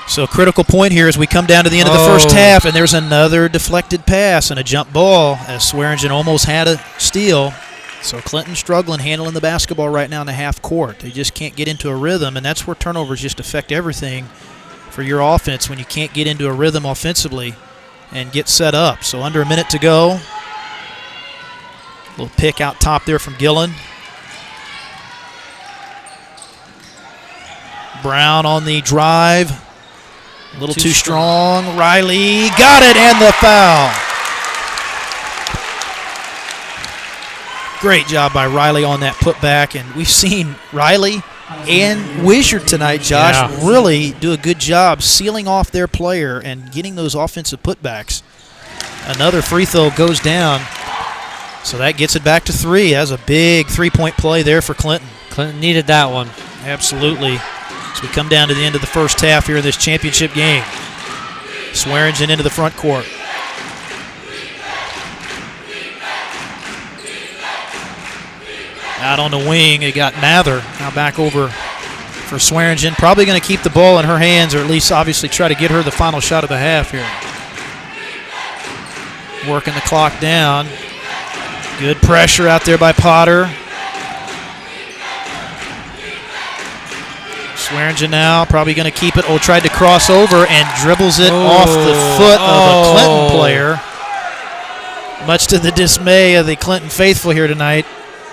So a critical point here as we come down to the end of the first half, and there's another deflected pass and a jump ball as Swearingen almost had a steal. So Clinton struggling handling the basketball right now in the half court. They just can't get into a rhythm, and that's where turnovers just affect everything for your offense when you can't get into a rhythm offensively and get set up. So under a minute to go. Little pick out top there from Gillen. Brown on the drive. A little too strong. Riley got it, and the foul. Great job by Riley on that putback, and we've seen Riley and Wishart tonight, Josh, really do a good job sealing off their player and getting those offensive putbacks. Another free throw goes down, so that gets it back to 3. That's a big three-point play there for Clinton. Clinton needed that one. Absolutely. As we come down to the end of the first half here in this championship game. Swearingen into the front court. Out on the wing, they got Mather. Now back over for Swearingen. Probably going to keep the ball in her hands, or at least obviously try to get her the final shot of the half here. Working the clock down. Good pressure out there by Potter. Swearingen now probably going to keep it. Oh, tried to cross over and dribbles it off the foot of a Clinton player. Much to the dismay of the Clinton faithful here tonight.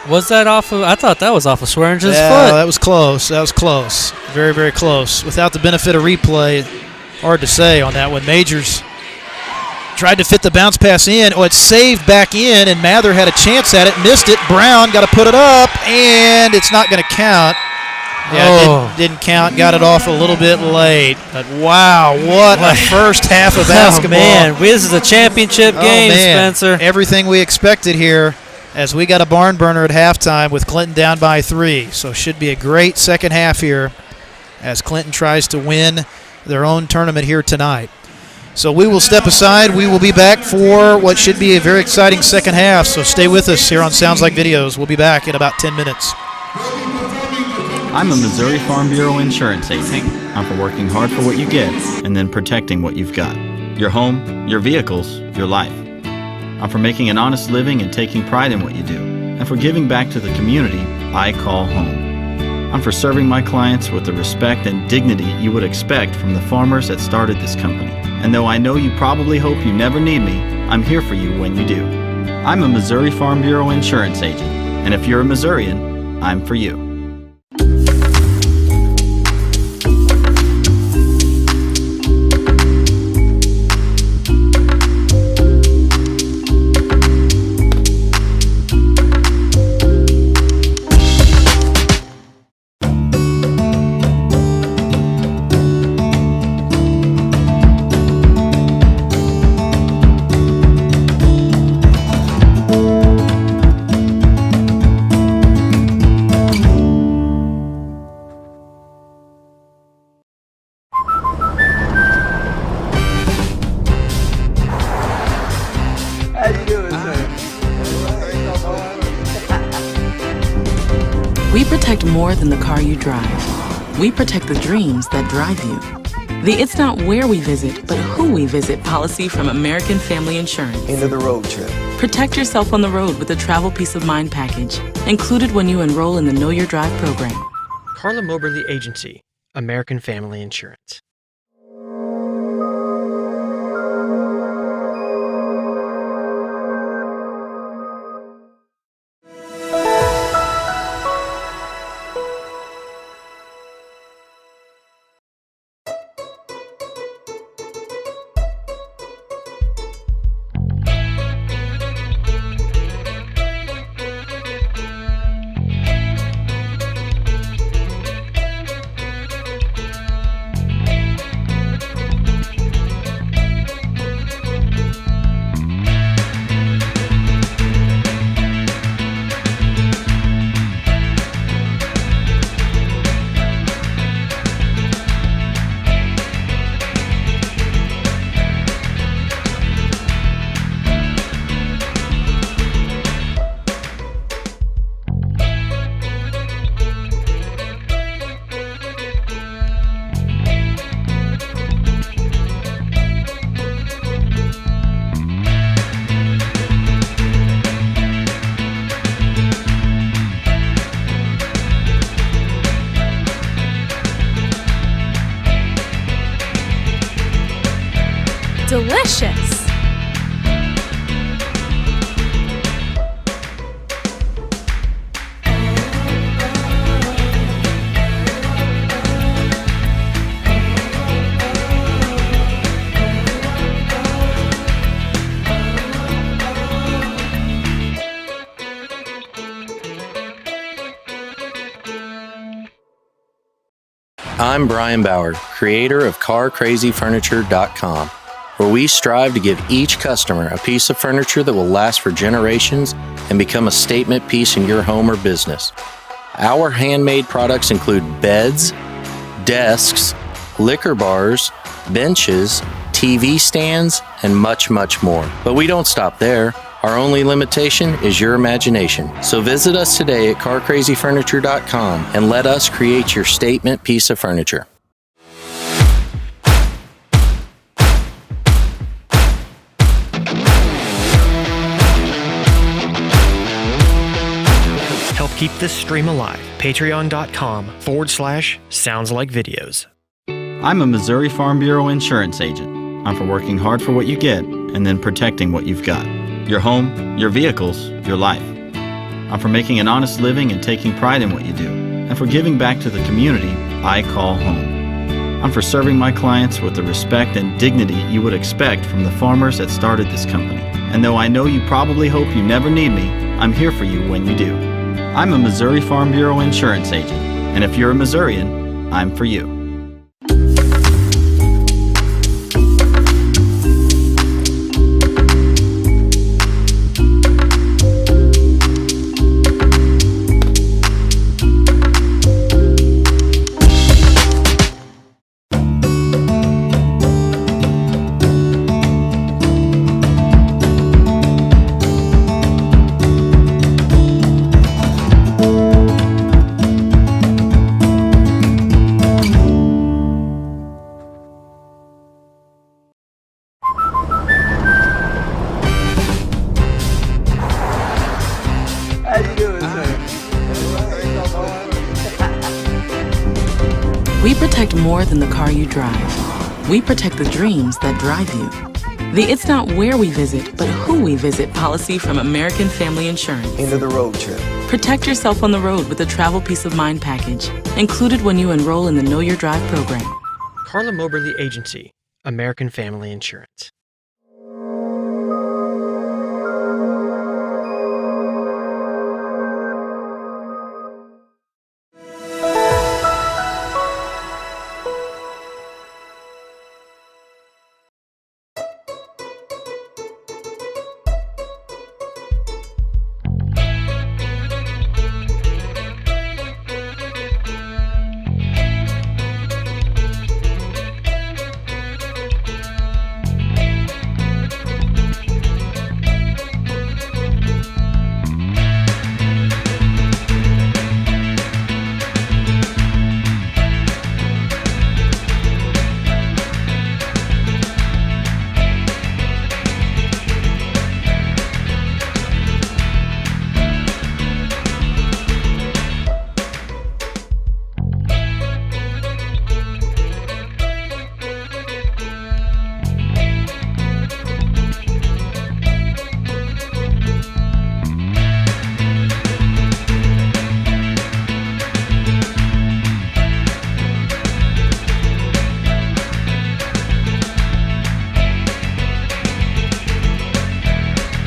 Was that off of? I thought that was off of Swearingen's foot. That was close. That was close. Very, very close. Without the benefit of replay, hard to say on that one. Majors tried to fit the bounce pass in. Oh, it's saved back in, and Mather had a chance at it, missed it. Brown got to put it up, and it's not going to count. Yeah, didn't count. Got it off a little bit late. But wow, what a first half of basketball. Oh, man, this is a championship game, Spencer. Everything we expected here, as we got a barn burner at halftime with Clinton down by 3. So should be a great second half here as Clinton tries to win their own tournament here tonight. So we will step aside. We will be back for what should be a very exciting second half. So stay with us here on Sounds Like Videos. We'll be back in about 10 minutes. I'm a Missouri Farm Bureau insurance agent. I'm for working hard for what you get and then protecting what you've got. Your home, your vehicles, your life. I'm for making an honest living and taking pride in what you do, and for giving back to the community I call home. I'm for serving my clients with the respect and dignity you would expect from the farmers that started this company. And though I know you probably hope you never need me, I'm here for you when you do. I'm a Missouri Farm Bureau insurance agent, and if you're a Missourian, I'm for you. We protect more than the car you drive. We protect the dreams that drive you. The It's Not Where We Visit, but Who We Visit policy from American Family Insurance. End of the road trip. Protect yourself on the road with the Travel Peace of Mind package, included when you enroll in the Know Your Drive program. Carla Moberly Agency, American Family Insurance. Delicious! I'm Brian Bauer, creator of CarCrazyFurniture.com, where we strive to give each customer a piece of furniture that will last for generations and become a statement piece in your home or business. Our handmade products include beds, desks, liquor bars, benches, TV stands, and much, much more. But we don't stop there. Our only limitation is your imagination. So visit us today at CarCrazyFurniture.com and let us create your statement piece of furniture. Help keep this stream alive. Patreon.com/SoundsLikeVideos. I'm a Missouri Farm Bureau insurance agent. I'm for working hard for what you get and then protecting what you've got. Your home, your vehicles, your life. I'm for making an honest living and taking pride in what you do, and for giving back to the community I call home. I'm for serving my clients with the respect and dignity you would expect from the farmers that started this company. And though I know you probably hope you never need me, I'm here for you when you do. I'm a Missouri Farm Bureau insurance agent, and if you're a Missourian, I'm for you. We protect more than the car you drive. We protect the dreams that drive you. The It's Not Where We Visit, but Who We Visit policy from American Family Insurance. End of the road trip. Protect yourself on the road with the Travel Peace of Mind package, included when you enroll in the Know Your Drive program. Carla Moberly Agency, American Family Insurance.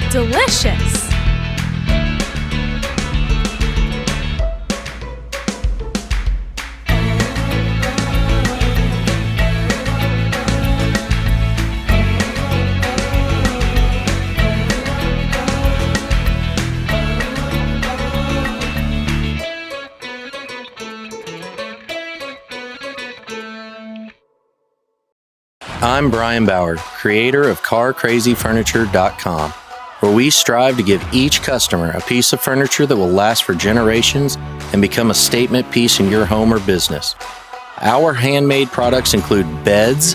Delicious! I'm Brian Bauer, creator of CarCrazyFurniture.com, where we strive to give each customer a piece of furniture that will last for generations and become a statement piece in your home or business. Our handmade products include beds,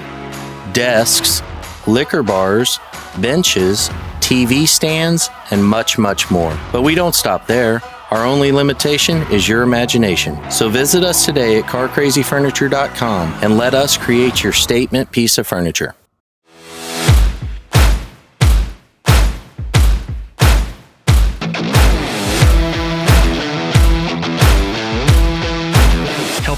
desks, liquor bars, benches, TV stands, and much, much more. But we don't stop there. Our only limitation is your imagination. So visit us today at CarCrazyFurniture.com and let us create your statement piece of furniture.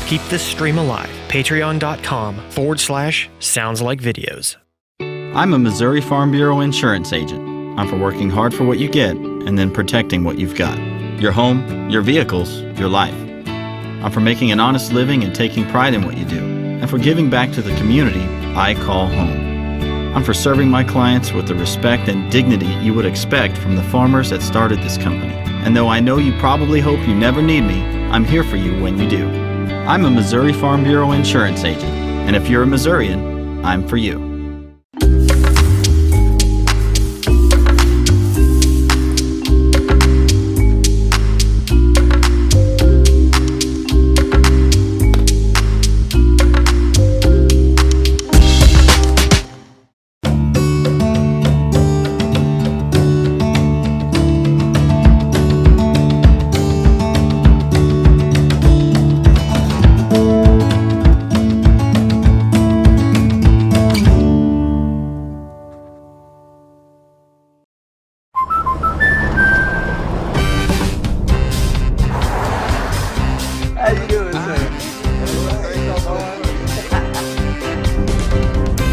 Keep this stream alive. Patreon.com/SoundsLikeVideos. I'm a Missouri Farm Bureau insurance agent. I'm for working hard for what you get and then protecting what you've got. Your home, your vehicles, your life. I'm for making an honest living and taking pride in what you do, and for giving back to the community I call home. I'm for serving my clients with the respect and dignity you would expect from the farmers that started this company. And though I know you probably hope you never need me, I'm here for you when you do. I'm a Missouri Farm Bureau insurance agent, and if you're a Missourian, I'm for you.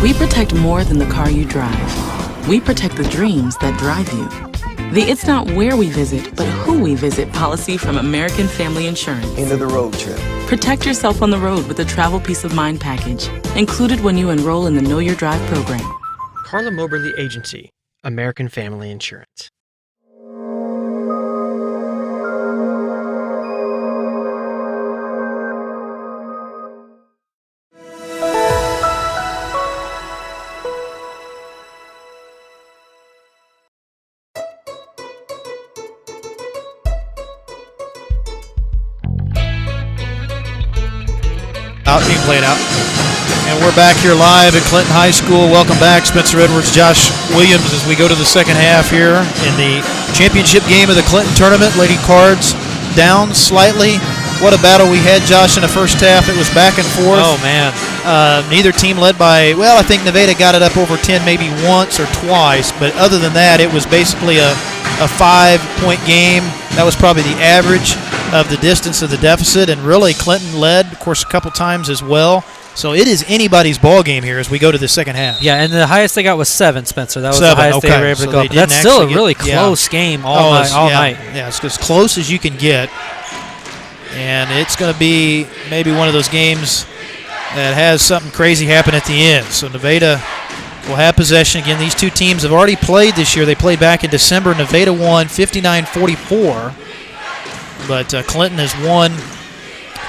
We protect more than the car you drive. We protect the dreams that drive you. The It's Not Where We Visit, but Who We Visit policy from American Family Insurance. End of the road trip. Protect yourself on the road with a travel peace of mind package, included when you enroll in the Know Your Drive program. Carla Moberly Agency, American Family Insurance. Being played out. And we're back here live at Clinton High School. Welcome back, Spencer Edwards, Josh Williams, as we go to the second half here in the championship game of the Clinton tournament. Lady Cards down slightly. What a battle we had, Josh, in the first half. It was back and forth. Oh, man. Neither team led by, well, I think Nevada got it up over 10 maybe once or twice, but other than that, it was basically a 5-point game. That was probably the average of the distance of the deficit, and really Clinton led, of course, a couple times as well. So it is anybody's ball game here as we go to the second half. Yeah, and the highest they got was 7, Spencer. That was 7, the highest okay. they were able to So go. they But that's didn't still a actually really get- close game all night. Yeah, it's as close as you can get. And it's going to be maybe one of those games that has something crazy happen at the end. So Nevada will have possession. Again, these two teams have already played this year. They played back in December. Nevada won 59-44. But Clinton has won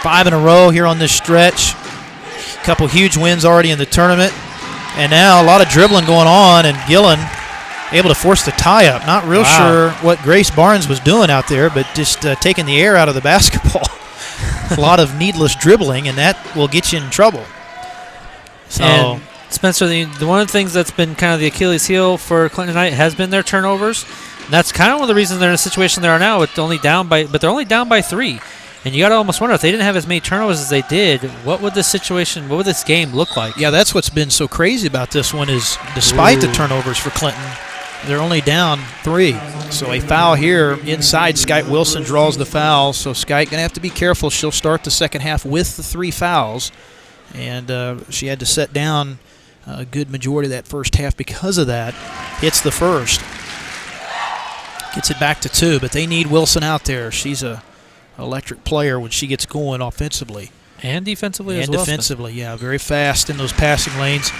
5 in a row here on this stretch. A couple huge wins already in the tournament. And now a lot of dribbling going on, and Gillen able to force the tie-up. Not real sure what Grace Barnes was doing out there, but just taking the air out of the basketball. A lot of needless dribbling, and that will get you in trouble. So, and Spencer, one of the things that's been kind of the Achilles heel for Clinton tonight has been their turnovers. And that's kind of one of the reasons they're in a situation they are now, with only down by, but they're only down by 3. And you got to almost wonder, if they didn't have as many turnovers as they did, what would this game look like? Yeah, that's what's been so crazy about this one is, despite the turnovers for Clinton, they're only down 3. So a foul here inside. Skyte Wilson draws the foul. So Skyte going to have to be careful. She'll start the second half with the 3 fouls. And she had to set down a good majority of that first half because of that. Hits the first. Gets it back to 2, but they need Wilson out there. She's a electric player when she gets going offensively. And defensively as well. well. And defensively, yeah. Very fast in those passing lanes.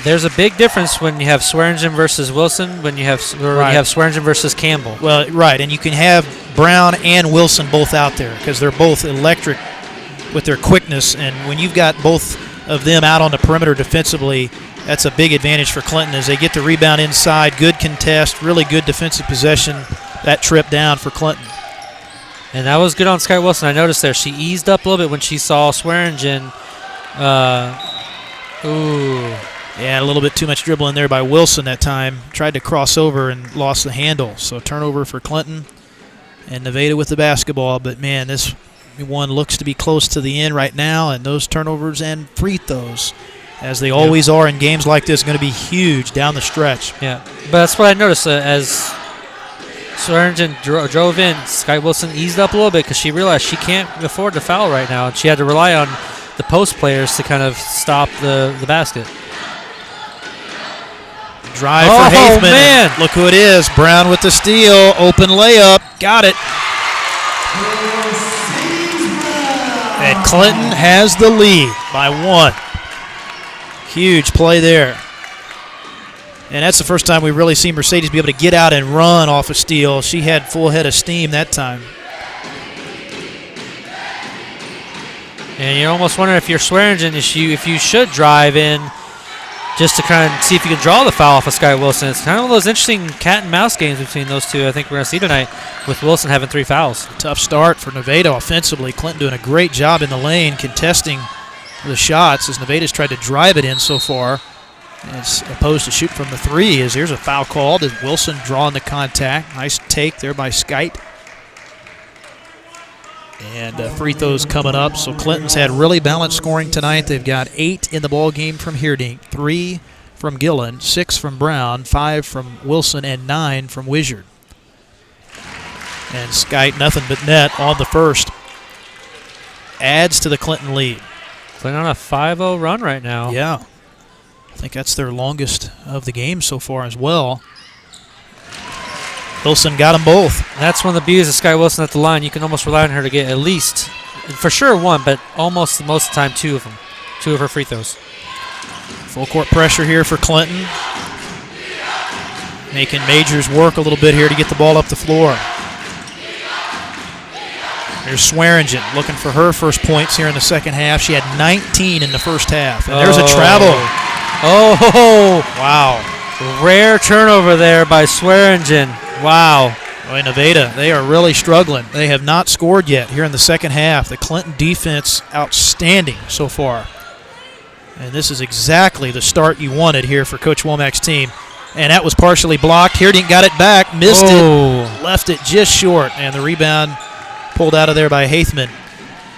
There's a big difference when you have Swearingen versus Wilson, when you have Swearingen versus Campbell. Well, right, and you can have Brown and Wilson both out there because they're both electric with their quickness. And when you've got both of them out on the perimeter defensively, that's a big advantage for Clinton as they get the rebound inside. Good contest, really good defensive possession. That trip down for Clinton. And that was good on Sky Wilson. I noticed there she eased up a little bit when she saw Swearingen. Yeah, a little bit too much dribbling there by Wilson that time. Tried to cross over and lost the handle. So turnover for Clinton and Nevada with the basketball. But, man, this one looks to be close to the end right now. And those turnovers and free throws, as they always are in games like this, going to be huge down the stretch. Yeah, but that's what I noticed as Swearingen drove in. Sky Wilson eased up a little bit because she realized she can't afford to foul right now, and she had to rely on the post players to kind of stop the basket. Drive for Haithman. Man. Look who it is. Brown with the steal. Open layup. Got it. And Clinton has the lead by 1. Huge play there. And that's the first time we really see Mercedes be able to get out and run off a steal. She had full head of steam that time. And you're almost wondering if you're Swearingen, if you should drive in just to kind of see if you can draw the foul off of Sky Wilson. It's kind of one of those interesting cat and mouse games between those two I think we're going to see tonight with Wilson having 3 fouls. Tough start for Nevada offensively. Clinton doing a great job in the lane contesting the shots as Nevada's tried to drive it in so far as opposed to shoot from the 3. As here's a foul called as Wilson drawing the contact. Nice take there by Skite. And free throws coming up. So Clinton's had really balanced scoring tonight. They've got 8 in the ball game from Hierdink, 3 from Gillen, 6 from Brown, 5 from Wilson, and 9 from Wizard. And Skite nothing but net on the first. Adds to the Clinton lead. Clinton on a 5-0 run right now. Yeah. I think that's their longest of the game so far as well. Wilson got them both. That's one of the beauties of Sky Wilson at the line. You can almost rely on her to get at least, for sure, 1, but almost most of the time 2 of them. 2 of her free throws. Full court pressure here for Clinton. Making Majors work a little bit here to get the ball up the floor. There's Swearingen looking for her first points here in the second half. She had 19 in the first half. And there's a travel. Oh, wow. Rare turnover there by Swearingen. Wow. Boy, Nevada, they are really struggling. They have not scored yet here in the second half. The Clinton defense outstanding so far. And this is exactly the start you wanted here for Coach Womack's team. And that was partially blocked. Hierdink got it back, missed it, left it just short. And the rebound pulled out of there by Haithman.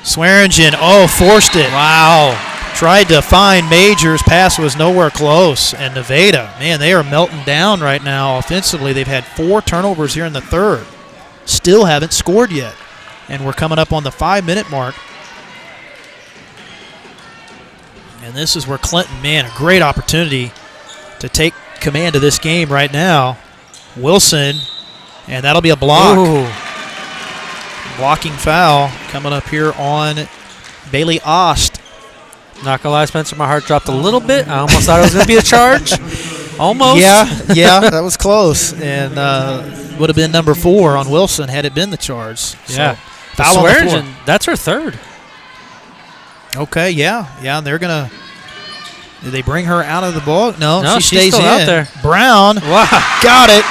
Swearingen, forced it. Wow. Tried to find Majors. Pass was nowhere close. And Nevada, man, they are melting down right now offensively. They've had 4 turnovers here in the third. Still haven't scored yet. And we're coming up on the 5-minute mark. And this is where Clinton, man, a great opportunity to take command of this game right now. Wilson, and that'll be a block. Ooh. Blocking foul coming up here on Bailey Ost. Not gonna lie, Spencer, my heart dropped a little bit. I almost thought it was gonna be a charge. Almost. Yeah, that was close, and would have been number 4 on Wilson had it been the charge. Yeah, so, foul on the floor. That's her third. Okay, yeah, and they're gonna. Did they bring her out of the ball? No, she she's stays still in. out there. Brown, wow, got it.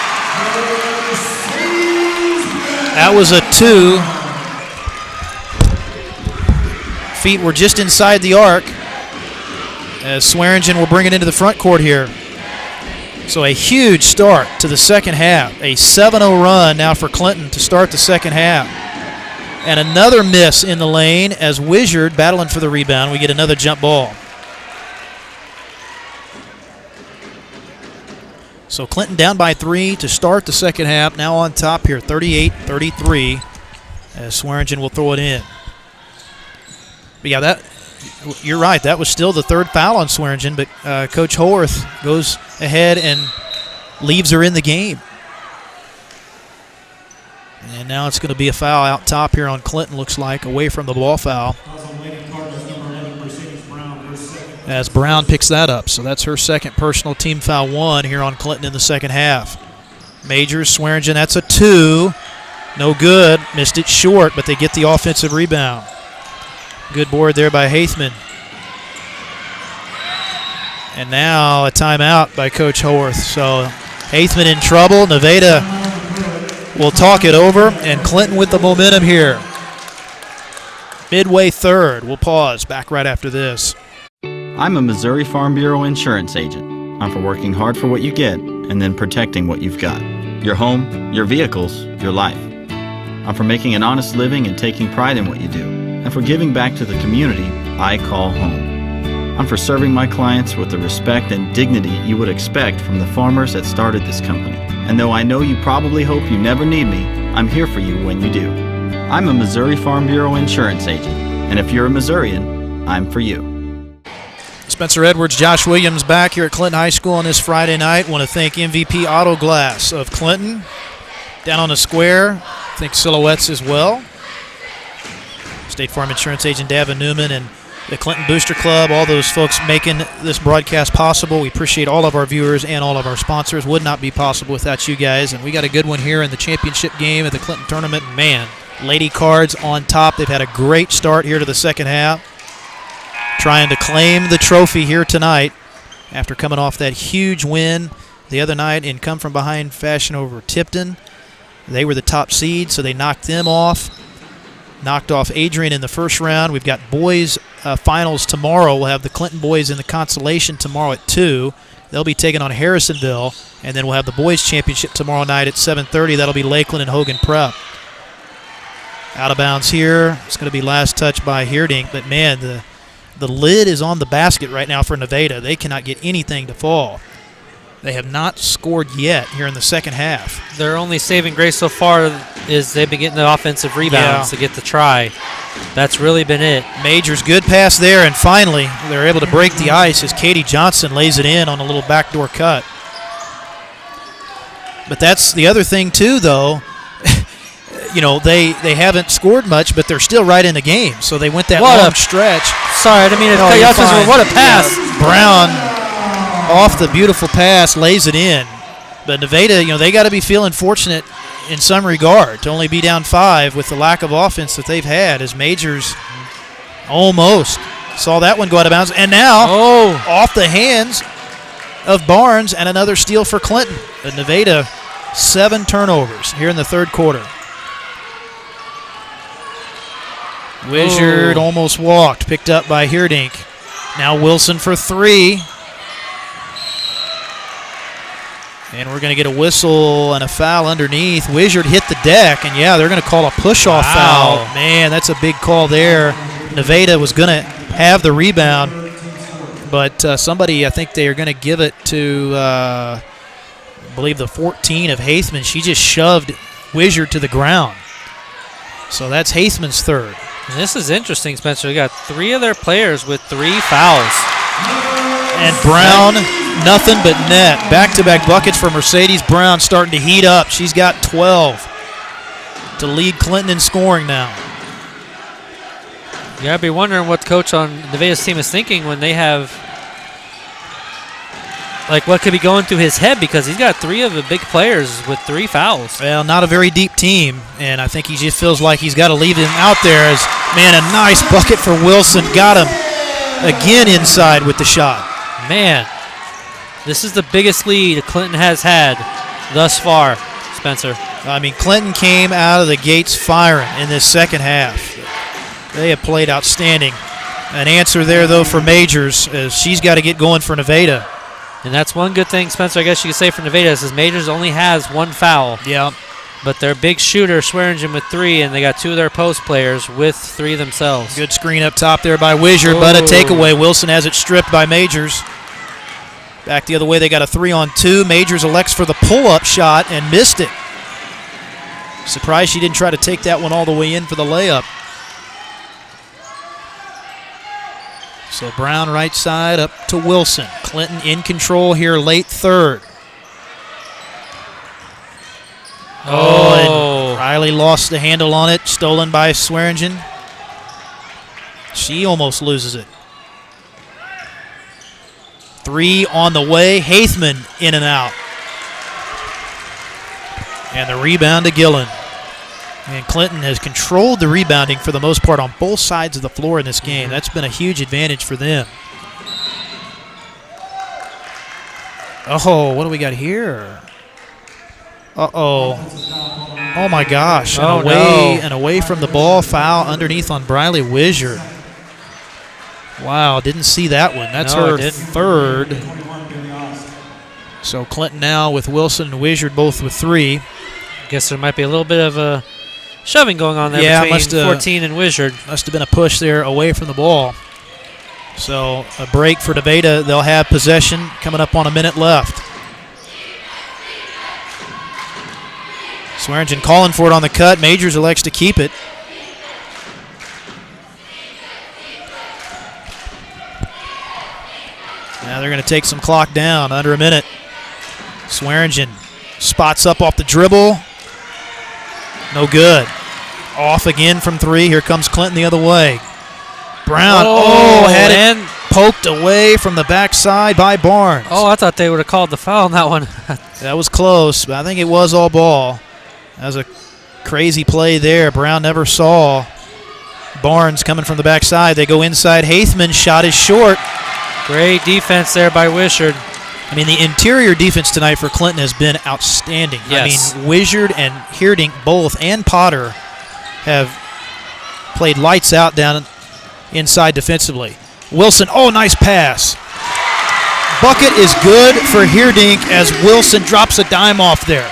That was a 2. Feet were just inside the arc as Swearingen will bring it into the front court here. So a huge start to the second half. A 7-0 run now for Clinton to start the second half. And another miss in the lane as Wizard battling for the rebound. We get another jump ball. So Clinton down by 3 to start the second half. Now on top here, 38-33 as Swearingen will throw it in. But yeah, you're right. That was still the 3rd foul on Swearingen, but Coach Howarth goes ahead and leaves her in the game. And now it's going to be a foul out top here on Clinton, looks like, away from the ball foul. As Brown picks that up. So that's her second personal, team foul 1 here on Clinton in the second half. Majors, Swearingen, that's a 2. No good. Missed it short, but they get the offensive rebound. Good board there by Haithman. And now a timeout by Coach Howarth. So Haithman in trouble. Nevada will talk it over, and Clinton with the momentum here. Midway third. We'll pause. Back right after this. I'm a Missouri Farm Bureau insurance agent. I'm for working hard for what you get and then protecting what you've got. Your home, your vehicles, your life. I'm for making an honest living and taking pride in what you do, and for giving back to the community I call home. I'm for serving my clients with the respect and dignity you would expect from the farmers that started this company. And though I know you probably hope you never need me, I'm here for you when you do. I'm a Missouri Farm Bureau insurance agent, and if you're a Missourian, I'm for you. Spencer Edwards, Josh Williams back here at Clinton High School on this Friday night. Want to thank MVP Auto Glass of Clinton. Down on the square, I think Silhouettes as well. State Farm Insurance Agent Davin Newman and the Clinton Booster Club, all those folks making this broadcast possible. We appreciate all of our viewers and all of our sponsors. Would not be possible without you guys. And we got a good one here in the championship game at the Clinton tournament. Man, Lady Cards on top. They've had a great start here to the second half. Trying to claim the trophy here tonight after coming off that huge win the other night in come-from-behind fashion over Tipton. They were the top seed, so they knocked them off. Knocked off Adrian in the first round. We've got boys finals tomorrow. We'll have the Clinton boys in the consolation tomorrow at 2. They'll be taking on Harrisonville. And then we'll have the boys championship tomorrow night at 7:30. That'll be Lakeland and Hogan Prep. Out of bounds here. It's going to be last touch by Heerdink. But, man, the lid is on the basket right now for Nevada. They cannot get anything to fall. They have not scored yet here in the second half. Their only saving grace so far is they've been getting the offensive rebounds to get the try. That's really been it. Major's good pass there, and finally they're able to break the ice as Katie Johnson lays it in on a little backdoor cut. But that's the other thing, too, though. You know, they haven't scored much, but they're still right in the game. So they went that long stretch. Sorry, I didn't mean to cut you off. What a pass. Brown off the beautiful pass, lays it in. But Nevada, you know, they got to be feeling fortunate in some regard to only be down 5 with the lack of offense that they've had, as Majors almost saw that one go out of bounds. And now off the hands of Barnes, and another steal for Clinton. But Nevada, 7 turnovers here in the third quarter. Wizard almost walked, picked up by Heerdink. Now Wilson for 3. And we're going to get a whistle and a foul underneath. Wizard hit the deck, and, yeah, they're going to call a push-off foul. Man, that's a big call there. Nevada was going to have the rebound, but somebody, I think they are going to give it to, I believe, the 14 of Haithman. She just shoved Wizard to the ground. So that's Haithman's third. And this is interesting, Spencer. We got 3 of their players with 3 fouls. And Brown, nothing but net. Back-to-back buckets for Mercedes Brown, starting to heat up. She's got 12 to lead Clinton in scoring now. You gotta be wondering what the coach on Nevada's team is thinking when they have, like, what could be going through his head, because he's got 3 of the big players with 3 fouls. Well, not a very deep team, and I think he just feels like he's got to leave him out there. As, man, a nice bucket for Wilson. Got him again inside with the shot. Man, this is the biggest lead Clinton has had thus far, Spencer. I mean, Clinton came out of the gates firing in this second half. They have played outstanding. An answer there, though, for Majors, as she's got to get going for Nevada. And that's one good thing, Spencer, I guess you could say for Nevada, is Majors only has 1 foul. Yeah. But their big shooter, Swearingen, with 3, and they got 2 of their post players with 3 themselves. Good screen up top there by Wizard, but a takeaway. Wilson has it stripped by Majors. Back the other way, they got a 3-on-2. Majors elects for the pull-up shot and missed it. Surprised she didn't try to take that one all the way in for the layup. So Brown right side up to Wilson. Clinton in control here late third. And Riley lost the handle on it. Stolen by Swearingen. She almost loses it. 3 on the way. Haithman in and out. And the rebound to Gillen. And Clinton has controlled the rebounding for the most part on both sides of the floor in this game. That's been a huge advantage for them. Oh, what do we got here? Oh my gosh. And away from the ball, foul underneath on Briley Wizard. Wow, didn't see that one. That's her third. So Clinton now with Wilson and Wizard both with 3. Guess there might be a little bit of a shoving going on there between 14 and Wizard. Must have been a push there away from the ball. So a break for Nevada. They'll have possession coming up on a minute left. Swearingen calling for it on the cut. Majors elects to keep it. Now they're going to take some clock down, under a minute. Swearingen spots up off the dribble. No good. Off again from 3. Here comes Clinton the other way. Brown, had it poked away from the backside by Barnes. Oh, I thought they would have called the foul on that one. That was close, but I think it was all ball. That was a crazy play there. Brown never saw Barnes coming from the backside. They go inside. Haithman's shot is short. Great defense there by Wishart. I mean, the interior defense tonight for Clinton has been outstanding. Yes. I mean, Wishart and Hierdink both, and Potter, have played lights out down inside defensively. Wilson, nice pass. Bucket is good for Hierdink as Wilson drops a dime off there.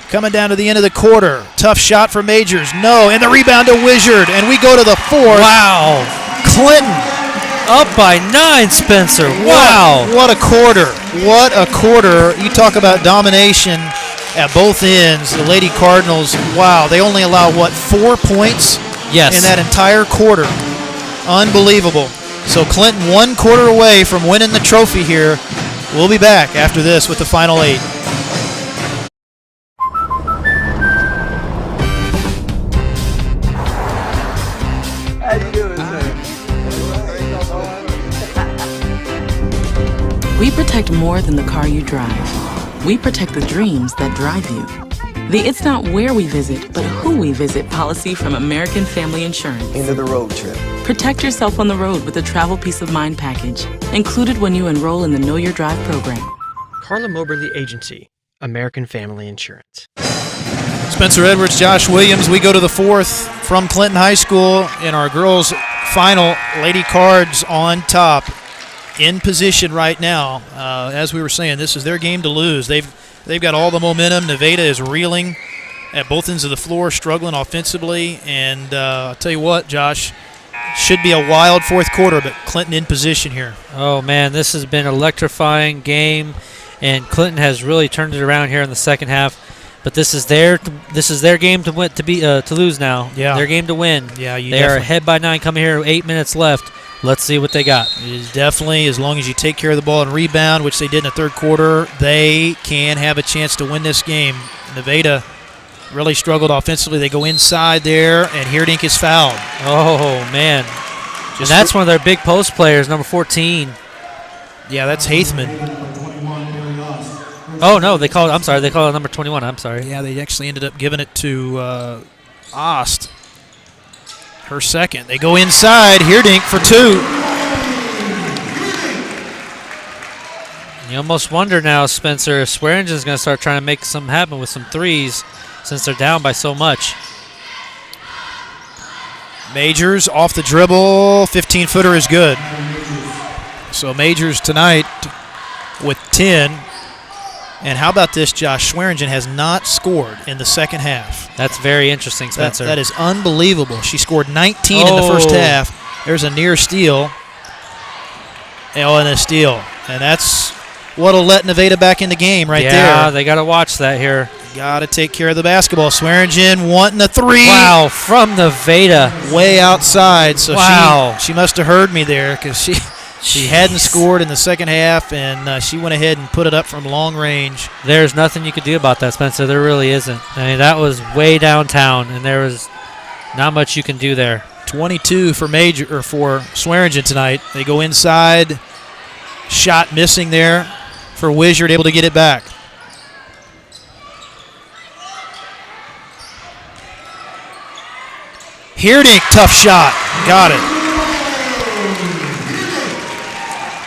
Coming down to the end of the quarter. Tough shot for Majors. No, and the rebound to Wishart. And we go to the 4th. Wow. Clinton. Up by 9, Spencer. Wow. What a quarter. What a quarter. You talk about domination at both ends. The Lady Cardinals, wow, they only allow, 4 points in that entire quarter. Unbelievable. So Clinton 1 quarter away from winning the trophy here. We'll be back after this with the final 8. We protect more than the car you drive. We protect the dreams that drive you. The It's Not Where We Visit, but Who We Visit policy from American Family Insurance. End of the road trip. Protect yourself on the road with a travel peace of mind package, included when you enroll in the Know Your Drive program. Carla Moberly Agency, American Family Insurance. Spencer Edwards, Josh Williams. We go to the 4th from Clinton High School in our girls' final. Lady Cards on top, in position right now. As we were saying, this is their game to lose. They've got all the momentum. Nevada is reeling at both ends of the floor, struggling offensively. And I'll tell you what, Josh, should be a wild 4th quarter, but Clinton in position here. Oh, man, this has been an electrifying game, and Clinton has really turned it around here in the second half. But this is their game to win, to lose now. Yeah. Their game to win. Yeah, they are ahead by 9 coming here, 8 minutes left. Let's see what they got. It is definitely, as long as you take care of the ball and rebound, which they did in the 3rd quarter, they can have a chance to win this game. Nevada really struggled offensively. They go inside there, and Hierdink is fouled. Oh, man. And that's one of their big post players, number 14. Yeah, that's Haithman. Oh, no, they called it number 21. I'm sorry. Yeah, they actually ended up giving it to Ost. Her second. They go inside. Hierdink for 2. You almost wonder now, Spencer, if Swearingen's going to start trying to make something happen with some threes since they're down by so much. Majors off the dribble. 15-footer is good. So Majors tonight with 10. And how about this, Josh? Swearingen has not scored in the second half. That's very interesting, Spencer. That is unbelievable. She scored 19 in the first half. There's a near steal. And a steal. And that's what'll let Nevada back in the game right there. Yeah, they got to watch that here. Got to take care of the basketball. Swearingen wanting the 3. Wow, from Nevada. Way outside. So wow. She must have heard me there because she hadn't scored in the second half, and she went ahead and put it up from long range. There's nothing you could do about that, Spencer. There really isn't. I mean, that was way downtown, and there was not much you can do there. 22 for Swearingen tonight. They go inside. Shot missing there for Wishart, able to get it back. Hierdink, tough shot. Got it.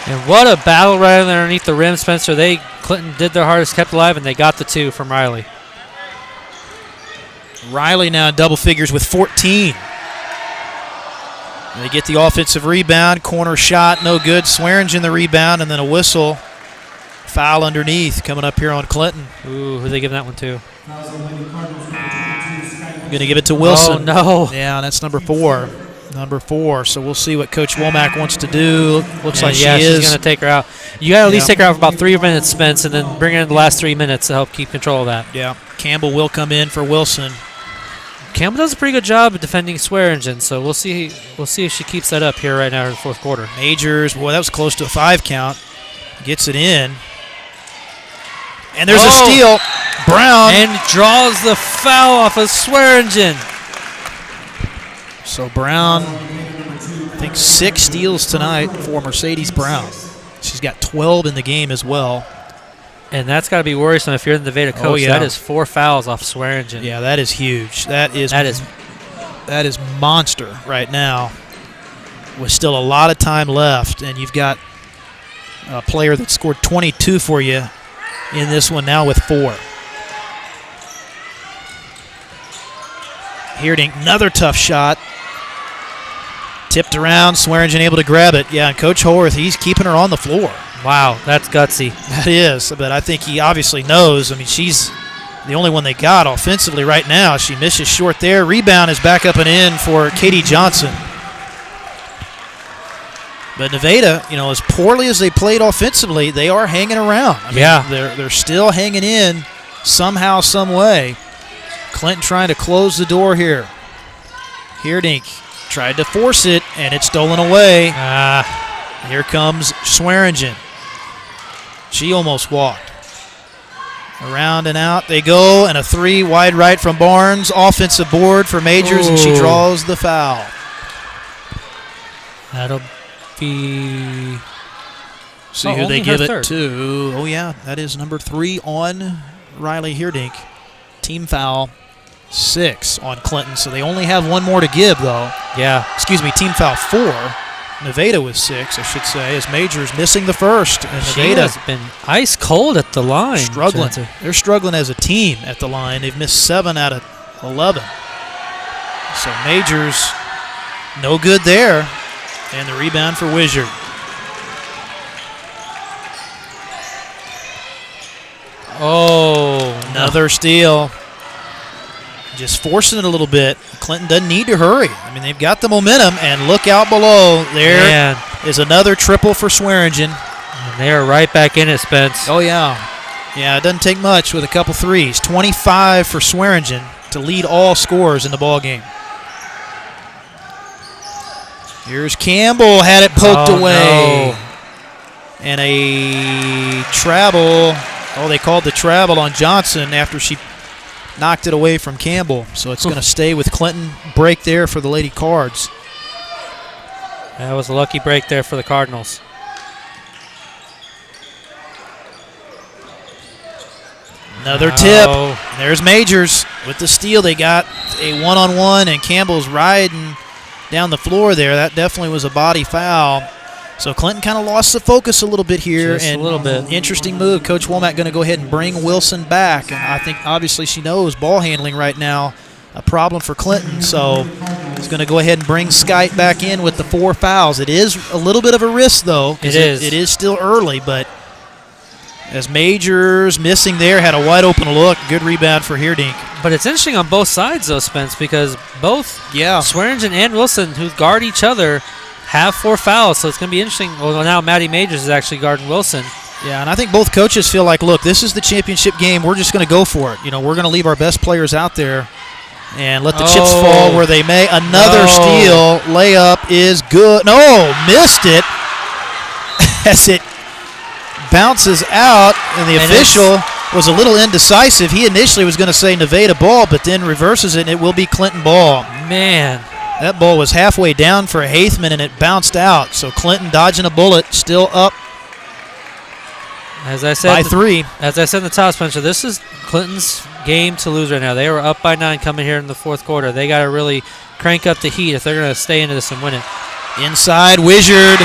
And what a battle right underneath the rim, Spencer. Clinton did their hardest, kept alive, and they got the 2 from Riley. Riley now in double figures with 14. And they get the offensive rebound. Corner shot, no good. Swearingen the rebound, and then a whistle. Foul underneath coming up here on Clinton. Ooh, who they giving that one to? Going to give it to Wilson. Oh, no. Yeah, that's number 4. Number 4. So we'll see what Coach Womack wants to do. Looks like she is. She's going to take her out. You got to at least take her out for about 3 minutes, Spence, and then bring her in the last 3 minutes to help keep control of that. Yeah. Campbell will come in for Wilson. Campbell does a pretty good job of defending Swearingen, so we'll see. We'll see if she keeps that up here right now in the fourth quarter. Majors, boy, that was close to a 5 count. Gets it in. And there's a steal. Brown. And draws the foul off of Swearingen. So Brown, I think 6 steals tonight for Mercedes Brown. She's got 12 in the game as well. And that's got to be worrisome if you're the Nevada coach. Oh, yeah. That is 4 fouls off Swearingen. Yeah, that is huge. That is monster right now. With still a lot of time left, and you've got a player that scored 22 for you in this one now with 4. Heerdink, another tough shot. Tipped around, Swearingen able to grab it. Yeah, and Coach Horwath, he's keeping her on the floor. Wow, that's gutsy. That is, but I think he obviously knows. I mean, she's the only one they got offensively right now. She misses short there. Rebound is back up and in for Katie Johnson. But Nevada, as poorly as they played offensively, they are hanging around. I mean, they're still hanging in somehow, some way. Clinton trying to close the door here. Heerdink tried to force it, and it's stolen away. Here comes Swearingen. She almost walked. Around and out they go, and a 3 wide right from Barnes. Offensive board for Majors, and she draws the foul. That'll be... See who they give it to. Oh, yeah, that is number 3 on Riley Heerdink. Team foul 6 on Clinton, so they only have 1 more to give, though. Yeah. Excuse me, team foul 4. Nevada with 6, I should say, as Majors missing the first. And Nevada has been ice cold at the line. Struggling. They're struggling as a team at the line. They've missed 7 out of 11. So Majors, no good there. And the rebound for Wizard. Oh, another steal. Just forcing it a little bit. Clinton doesn't need to hurry. I mean, they've got the momentum, and look out below. There is another triple for Swearingen. And they are right back in it, Spence. Oh, yeah. Yeah, it doesn't take much with a couple threes. 25 for Swearingen to lead all scorers in the ballgame. Here's Campbell, had it poked away. No. And a travel. Oh, they called the travel on Johnson after she knocked it away from Campbell. So it's going to stay with Clinton. Break there for the Lady Cards. That was a lucky break there for the Cardinals. Another tip. There's Majors with the steal. They got a one-on-one, and Campbell's riding down the floor there. That definitely was a body foul. So Clinton kind of lost the focus a little bit here. Just a little bit. Interesting move. Coach Womack going to go ahead and bring Wilson back. And I think obviously she knows ball handling right now a problem for Clinton. So he's going to go ahead and bring Skite back in with the 4 fouls. It is a little bit of a risk, though. It is. It is still early, but as Majors missing there, had a wide open look. Good rebound for Heerdink. But it's interesting on both sides, though, Spence, because both Swearingen and Wilson, who guard each other, have 4 fouls, so it's going to be interesting. Well, now Maddie Majors is actually guarding Wilson. Yeah, and I think both coaches feel like, look, this is the championship game. We're just going to go for it. We're going to leave our best players out there and let the chips fall where they may. Another steal. Layup is good. No, missed it as it bounces out, and the official was a little indecisive. He initially was going to say Nevada ball, but then reverses it, and it will be Clinton ball. Man. That ball was halfway down for Haithman, and it bounced out. So Clinton dodging a bullet, still up as I said, by 3. As I said in the top, Spencer, this is Clinton's game to lose right now. They were up by 9 coming here in the fourth quarter. They got to really crank up the heat if they're going to stay into this and win it. Inside, Wizard.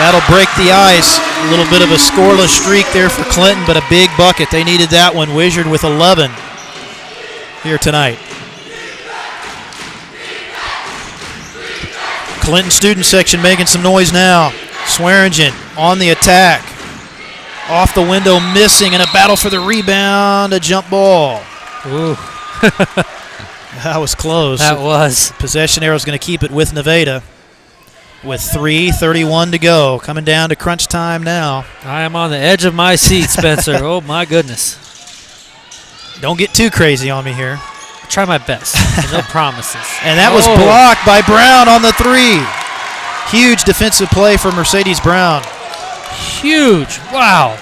That'll break the ice. A little bit of a scoreless streak there for Clinton, but a big bucket. They needed that one. Wizard with 11 here tonight. Clinton student section making some noise now. Swearingen on the attack. Off the window, missing, and a battle for the rebound. A jump ball. Ooh. That was close. That was. Possession arrow is going to keep it with Nevada. With 3:31 to go. Coming down to crunch time now. I am on the edge of my seat, Spencer. Oh, my goodness. Don't get too crazy on me here. try my best. No promises. And that was blocked by Brown on the 3. Huge defensive play for Mercedes Brown. Huge. Wow.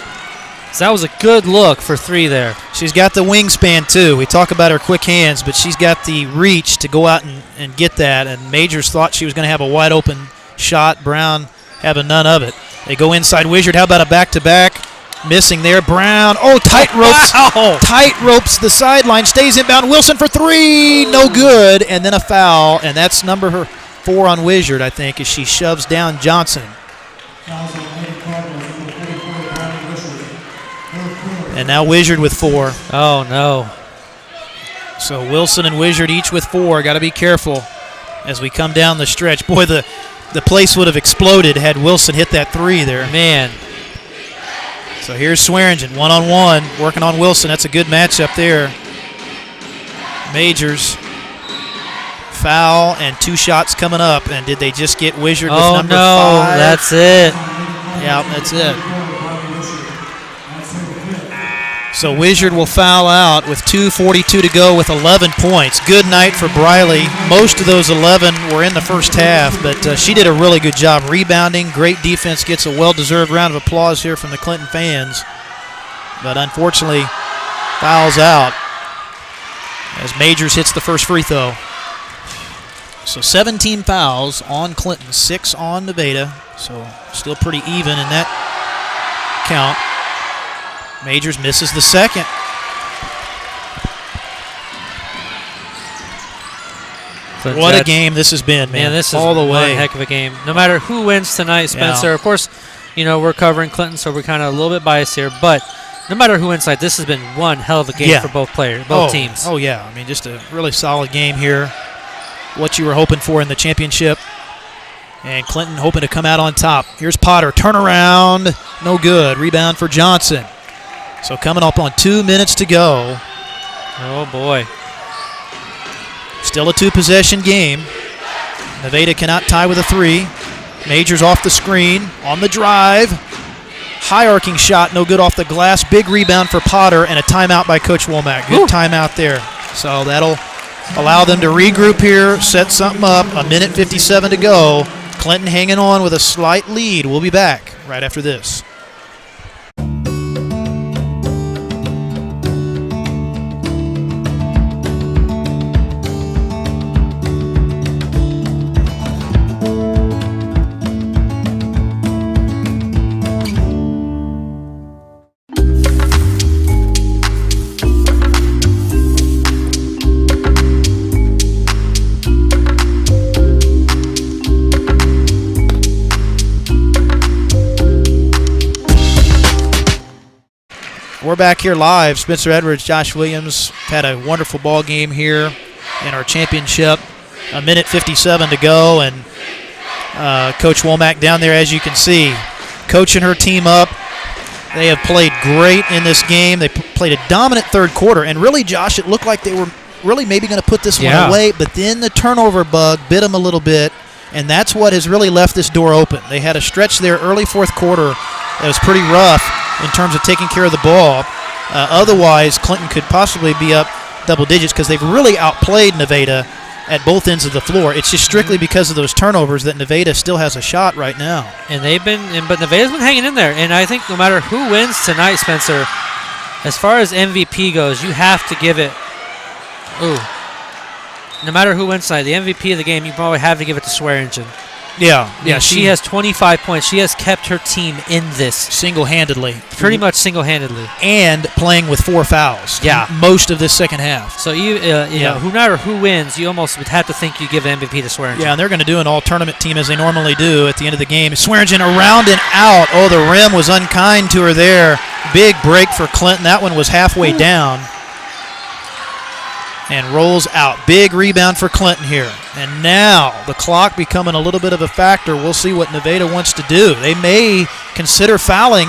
So that was a good look for 3 there. She's got the wingspan, too. We talk about her quick hands, but she's got the reach to go out and get that. And Majors thought she was going to have a wide-open shot. Brown having none of it. They go inside Wizard. How about a back-to-back? Missing there. Brown. Tight ropes. Wow. Tight ropes the sideline. Stays inbound. Wilson for 3. No good. And then a foul. And that's number 4 on Wizard, I think, as she shoves down Johnson. And now Wizard with 4. Oh, no. So Wilson and Wizard each with 4. Got to be careful as we come down the stretch. Boy, the place would have exploded had Wilson hit that 3 there. Man. So here's Swearingen, one-on-one, working on Wilson. That's a good matchup there. Majors. Foul and 2 shots coming up. And did they just get Wizard with number 5? That's it. Yeah, that's it. So Wizard will foul out with 2:42 to go with 11 points. Good night for Briley. Most of those 11 were in the first half, but she did a really good job rebounding. Great defense, gets a well-deserved round of applause here from the Clinton fans. But unfortunately, fouls out as Majors hits the first free throw. So 17 fouls on Clinton, 6 on Nevada. So still pretty even in that count. Majors misses the second. What a game this has been, man. This is all the way. One heck of a game. No matter who wins tonight, Spencer, Yeah. of course, we're covering Clinton, so we're kind of a little bit biased here, but no matter who wins tonight, this has been one hell of a game for both teams. Oh, yeah. I mean, just a really solid game here. What you were hoping for in the championship. And Clinton hoping to come out on top. Here's Potter. Turnaround. No good. Rebound for Johnson. So coming up on 2 minutes to go. Oh, boy. Still a 2-possession game. Nevada cannot tie with a 3. Majors off the screen. On the drive. High arcing shot. No good off the glass. Big rebound for Potter and a timeout by Coach Womack. Good timeout there. So that'll allow them to regroup here, set something up. 1:57 to go. Clinton hanging on with a slight lead. We'll be back right after this. We're back here live. Spencer Edwards, Josh Williams had a wonderful ball game here in our championship. 1:57 to go, and Coach Womack down there, as you can see, coaching her team up. They have played great in this game. They played a dominant third quarter, and really, Josh, it looked like they were really maybe going to put this one away, but then the turnover bug bit them a little bit, and that's what has really left this door open. They had a stretch there early fourth quarter that was pretty rough in terms of taking care of the ball. Otherwise, Clinton could possibly be up double digits because they've really outplayed Nevada at both ends of the floor. It's just strictly because of those turnovers that Nevada still has a shot right now. And but Nevada's been hanging in there. And I think no matter who wins tonight, Spencer, as far as MVP goes, you have to give it. No matter who wins tonight, the MVP of the game, you probably have to give it to Swearingen. Yeah. She has 25 points. She has kept her team in this single-handedly. Pretty much single-handedly. And playing with 4 fouls. Yeah. Most of this second half. So no matter who wins, you almost would have to think you give MVP to Swearingen. Yeah, and they're going to do an all-tournament team as they normally do at the end of the game. Swearingen around and out. Oh, the rim was unkind to her there. Big break for Clinton. That one was halfway down. And rolls out. Big rebound for Clinton here. And now the clock becoming a little bit of a factor. We'll see what Nevada wants to do. They may consider fouling.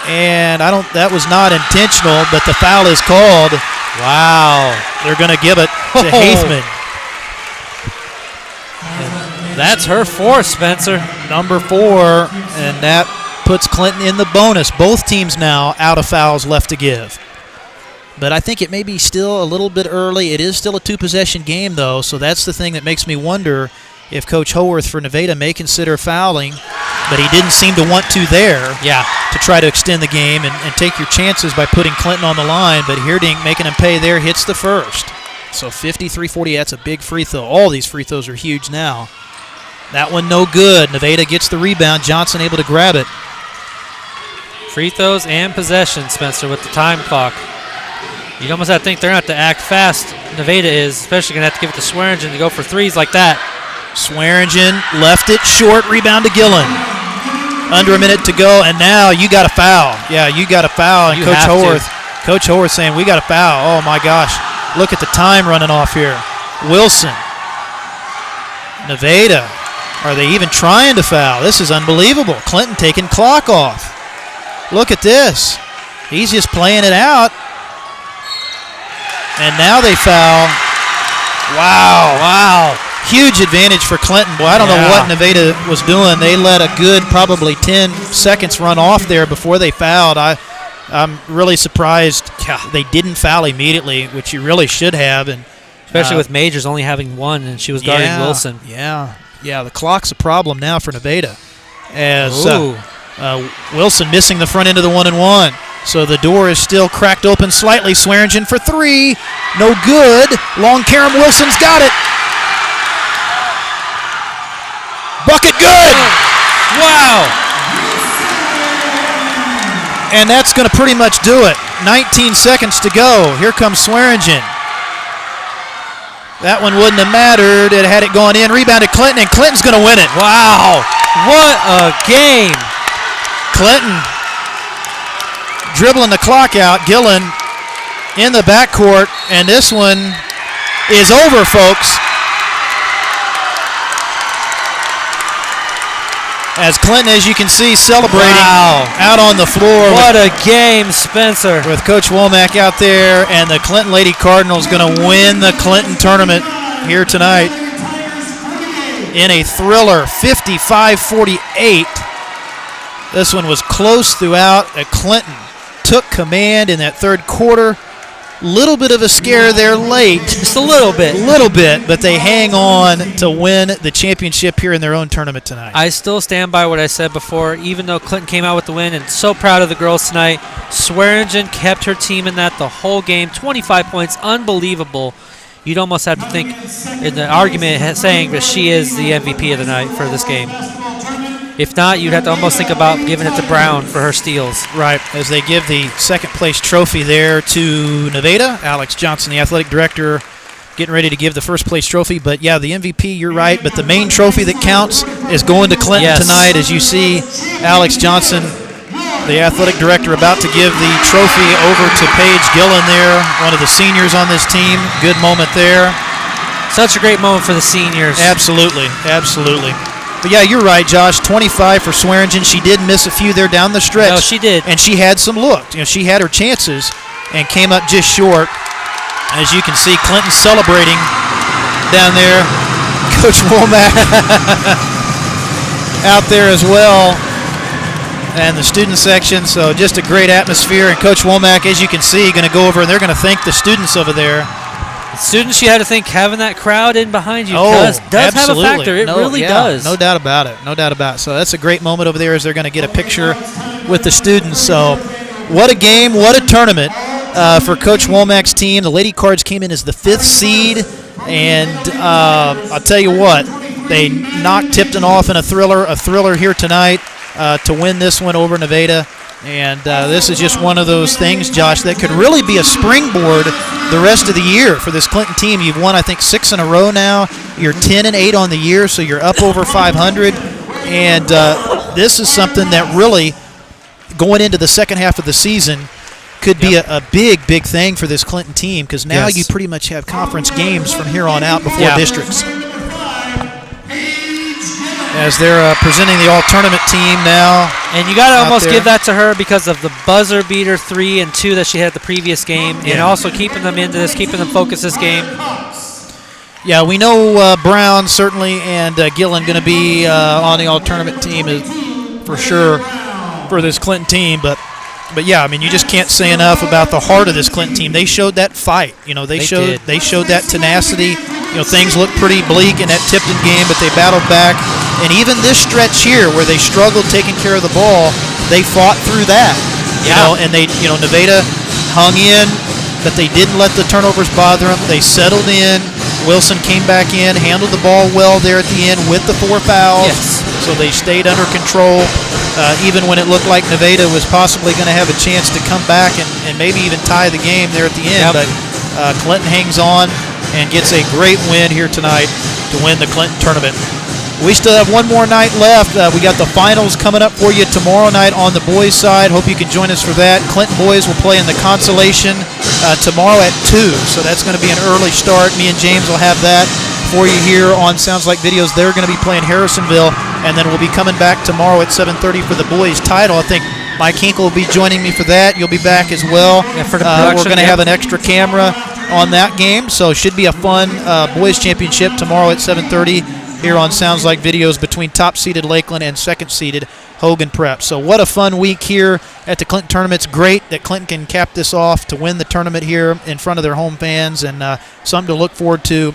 And that was not intentional, but the foul is called. Wow. They're going to give it to Haithman. That's her 4th, Spencer. Number 4, and that puts Clinton in the bonus. Both teams now out of fouls left to give. But I think it may be still a little bit early. It is still a two-possession game, though, so that's the thing that makes me wonder if Coach Howarth for Nevada may consider fouling, but he didn't seem to want to there to try to extend the game and take your chances by putting Clinton on the line, but Hierdink making him pay there, hits the first. So 53-40, that's a big free throw. All these free throws are huge now. That one no good. Nevada gets the rebound. Johnson able to grab it. Free throws and possession, Spencer, with the time clock. You'd almost have to think they're going to have to act fast. Nevada is, especially going to have to give it to Swearingen to go for threes like that. Swearingen left it short, rebound to Gillen. Under a minute to go, and now you got a foul. Yeah, you got a foul. And Coach Howarth saying, we got a foul. Oh, my gosh. Look at the time running off here. Wilson. Nevada. Are they even trying to foul? This is unbelievable. Clinton taking clock off. Look at this. He's just playing it out. And now they foul. Wow. Huge advantage for Clinton. Boy, I don't know what Nevada was doing. They let a good probably 10 seconds run off there before they fouled. I'm really surprised they didn't foul immediately, which you really should have. And especially with Majors only having one, and she was guarding Wilson. Yeah, the clock's a problem now for Nevada. As Wilson missing the front end of the 1-and-1. So the door is still cracked open slightly. Swearingen for three. No good. Long carom. Wilson's got it. Bucket good. Wow. And that's going to pretty much do it. 19 seconds to go. Here comes Swearingen. That one wouldn't have mattered had it gone in. Rebounded Clinton, and Clinton's going to win it. Wow. What a game. Clinton dribbling the clock out. Gillen in the backcourt, and this one is over, folks. As Clinton, as you can see, celebrating out on the floor. What a game, Spencer. With Coach Womack out there, and the Clinton Lady Cardinals going to win the Clinton tournament here tonight in a thriller, 55-48. This one was close throughout. Clinton took command in that third quarter. Little bit of a scare there late. Just a little bit. But they hang on to win the championship here in their own tournament tonight. I still stand by what I said before. Even though Clinton came out with the win, and so proud of the girls tonight, Swearingen kept her team in that the whole game. 25 points, unbelievable. You'd almost have to think in the argument saying that she is the MVP of the night for this game. If not, you'd have to almost think about giving it to Brown for her steals. Right, as they give the second-place trophy there to Nevada. Alex Johnson, the athletic director, getting ready to give the first-place trophy. But, yeah, the MVP, you're right. But the main trophy that counts is going to Clinton tonight, as you see Alex Johnson, the athletic director, about to give the trophy over to Paige Gillen there, one of the seniors on this team. Good moment there. Such a great moment for the seniors. Absolutely. But, yeah, you're right, Josh. 25 for Swearingen. She did miss a few there down the stretch. No, she did. And she had some look. She had her chances and came up just short. As you can see, Clinton celebrating down there. Coach Womack out there as well. And the student section. So just a great atmosphere. And Coach Womack, as you can see, going to go over and they're going to thank the students over there. Students, you had to think having that crowd in behind you does have a factor. It really does. No doubt about it. So that's a great moment over there as they're going to get a picture with the students. So what a game, what a tournament for Coach Womack's team. The Lady Cards came in as the 5th seed, and I'll tell you what, they knocked Tipton off in a thriller here tonight to win this one over Nevada. And this is just one of those things, Josh, that could really be a springboard the rest of the year for this Clinton team. You've won, I think, 6 in a row now. You're 10-8 on the year, so you're up over 500. And this is something that really, going into the second half of the season, could be a big thing for this Clinton team, because now you pretty much have conference games from here on out before districts. As they're presenting the all-tournament team now. And you got to almost give that to her because of the buzzer beater 3 and 2 that she had the previous game, and also keeping them into this, keeping them focused this game. Yeah, we know Brown certainly and Gillen going to be on the all-tournament team for sure for this Clinton team, but But yeah, I mean, you just can't say enough about the heart of this Clinton team. They showed that fight. They showed that tenacity. Things looked pretty bleak in that Tipton game, but they battled back. And even this stretch here, where they struggled taking care of the ball, they fought through that. And they, Nevada hung in, but they didn't let the turnovers bother them. They settled in. Wilson came back in, handled the ball well there at the end with the 4 fouls. Yes. So they stayed under control, even when it looked like Nevada was possibly going to have a chance to come back and maybe even tie the game there at the end. Yep. But Clinton hangs on and gets a great win here tonight to win the Clinton tournament. We still have one more night left. We got the finals coming up for you tomorrow night on the boys' side. Hope you can join us for that. Clinton boys will play in the consolation tomorrow at 2, so that's going to be an early start. Me and James will have that for you here on Sounds Like Videos. They're going to be playing Harrisonville, and then we'll be coming back tomorrow at 7:30 for the boys' title. I think Mike Hinkle will be joining me for that. You'll be back as well. Yeah, for the production, we're going to have an extra camera on that game, so it should be a fun boys' championship tomorrow at 7:30 here on Sounds Like Videos between top-seeded Lakeland and second-seeded Hogan Prep. So what a fun week here at the Clinton tournament. It's great that Clinton can cap this off to win the tournament here in front of their home fans, and something to look forward to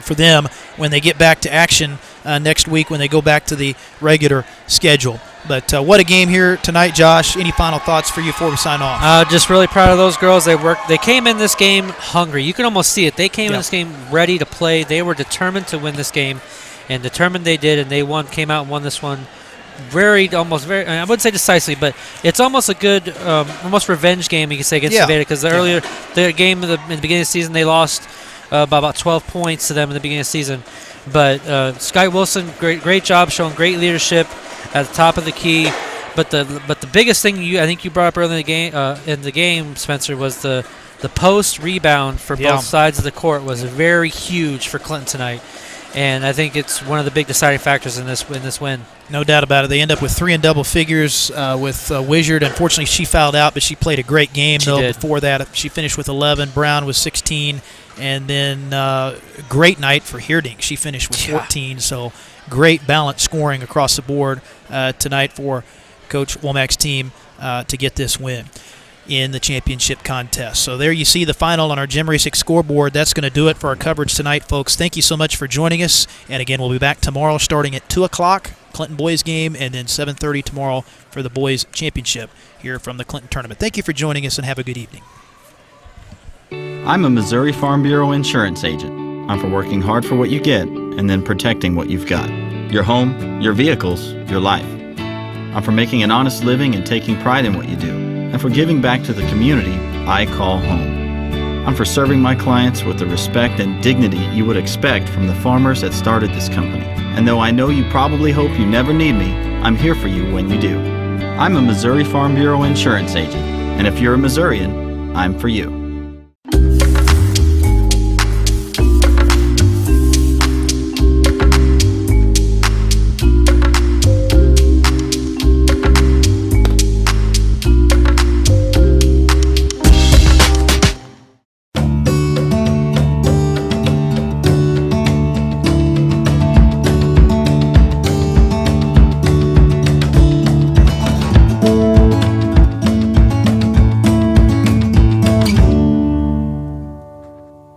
for them when they get back to action next week when they go back to the regular schedule. But what a game here tonight, Josh. Any final thoughts for you before we sign off? Just really proud of those girls. They came in this game hungry. You can almost see it. They came in this game ready to play. They were determined to win this game, and determined they did, and they came out and won this one almost very, I wouldn't say decisively, but it's almost a good, almost revenge game, you could say, against Nevada, because the game in the beginning of the season, they lost by about 12 points to them in the beginning of the season. But Sky Wilson, great job, showing great leadership at the top of the key. But the biggest thing I think you brought up earlier in the game, Spencer, was the post rebound for both sides of the court was very huge for Clinton tonight. And I think it's one of the big deciding factors in this win. No doubt about it. They end up with 3 in double figures with Wizard. Unfortunately, she fouled out, but she played a great game. Before that, she finished with 11. Brown was 16. And then great night for Heerdink. She finished with 14. So great balanced scoring across the board tonight for Coach Womack's team to get this win in the championship contest. So there you see the final on our Gem Racing scoreboard. That's going to do it for our coverage tonight, folks. Thank you so much for joining us. And again, we'll be back tomorrow starting at 2 o'clock, Clinton boys game, and then 7:30 tomorrow for the boys championship here from the Clinton tournament. Thank you for joining us, and have a good evening. I'm a Missouri Farm Bureau insurance agent. I'm for working hard for what you get and then protecting what you've got. Your home, your vehicles, your life. I'm for making an honest living and taking pride in what you do, and for giving back to the community I call home. I'm for serving my clients with the respect and dignity you would expect from the farmers that started this company. And though I know you probably hope you never need me, I'm here for you when you do. I'm a Missouri Farm Bureau insurance agent, and if you're a Missourian, I'm for you.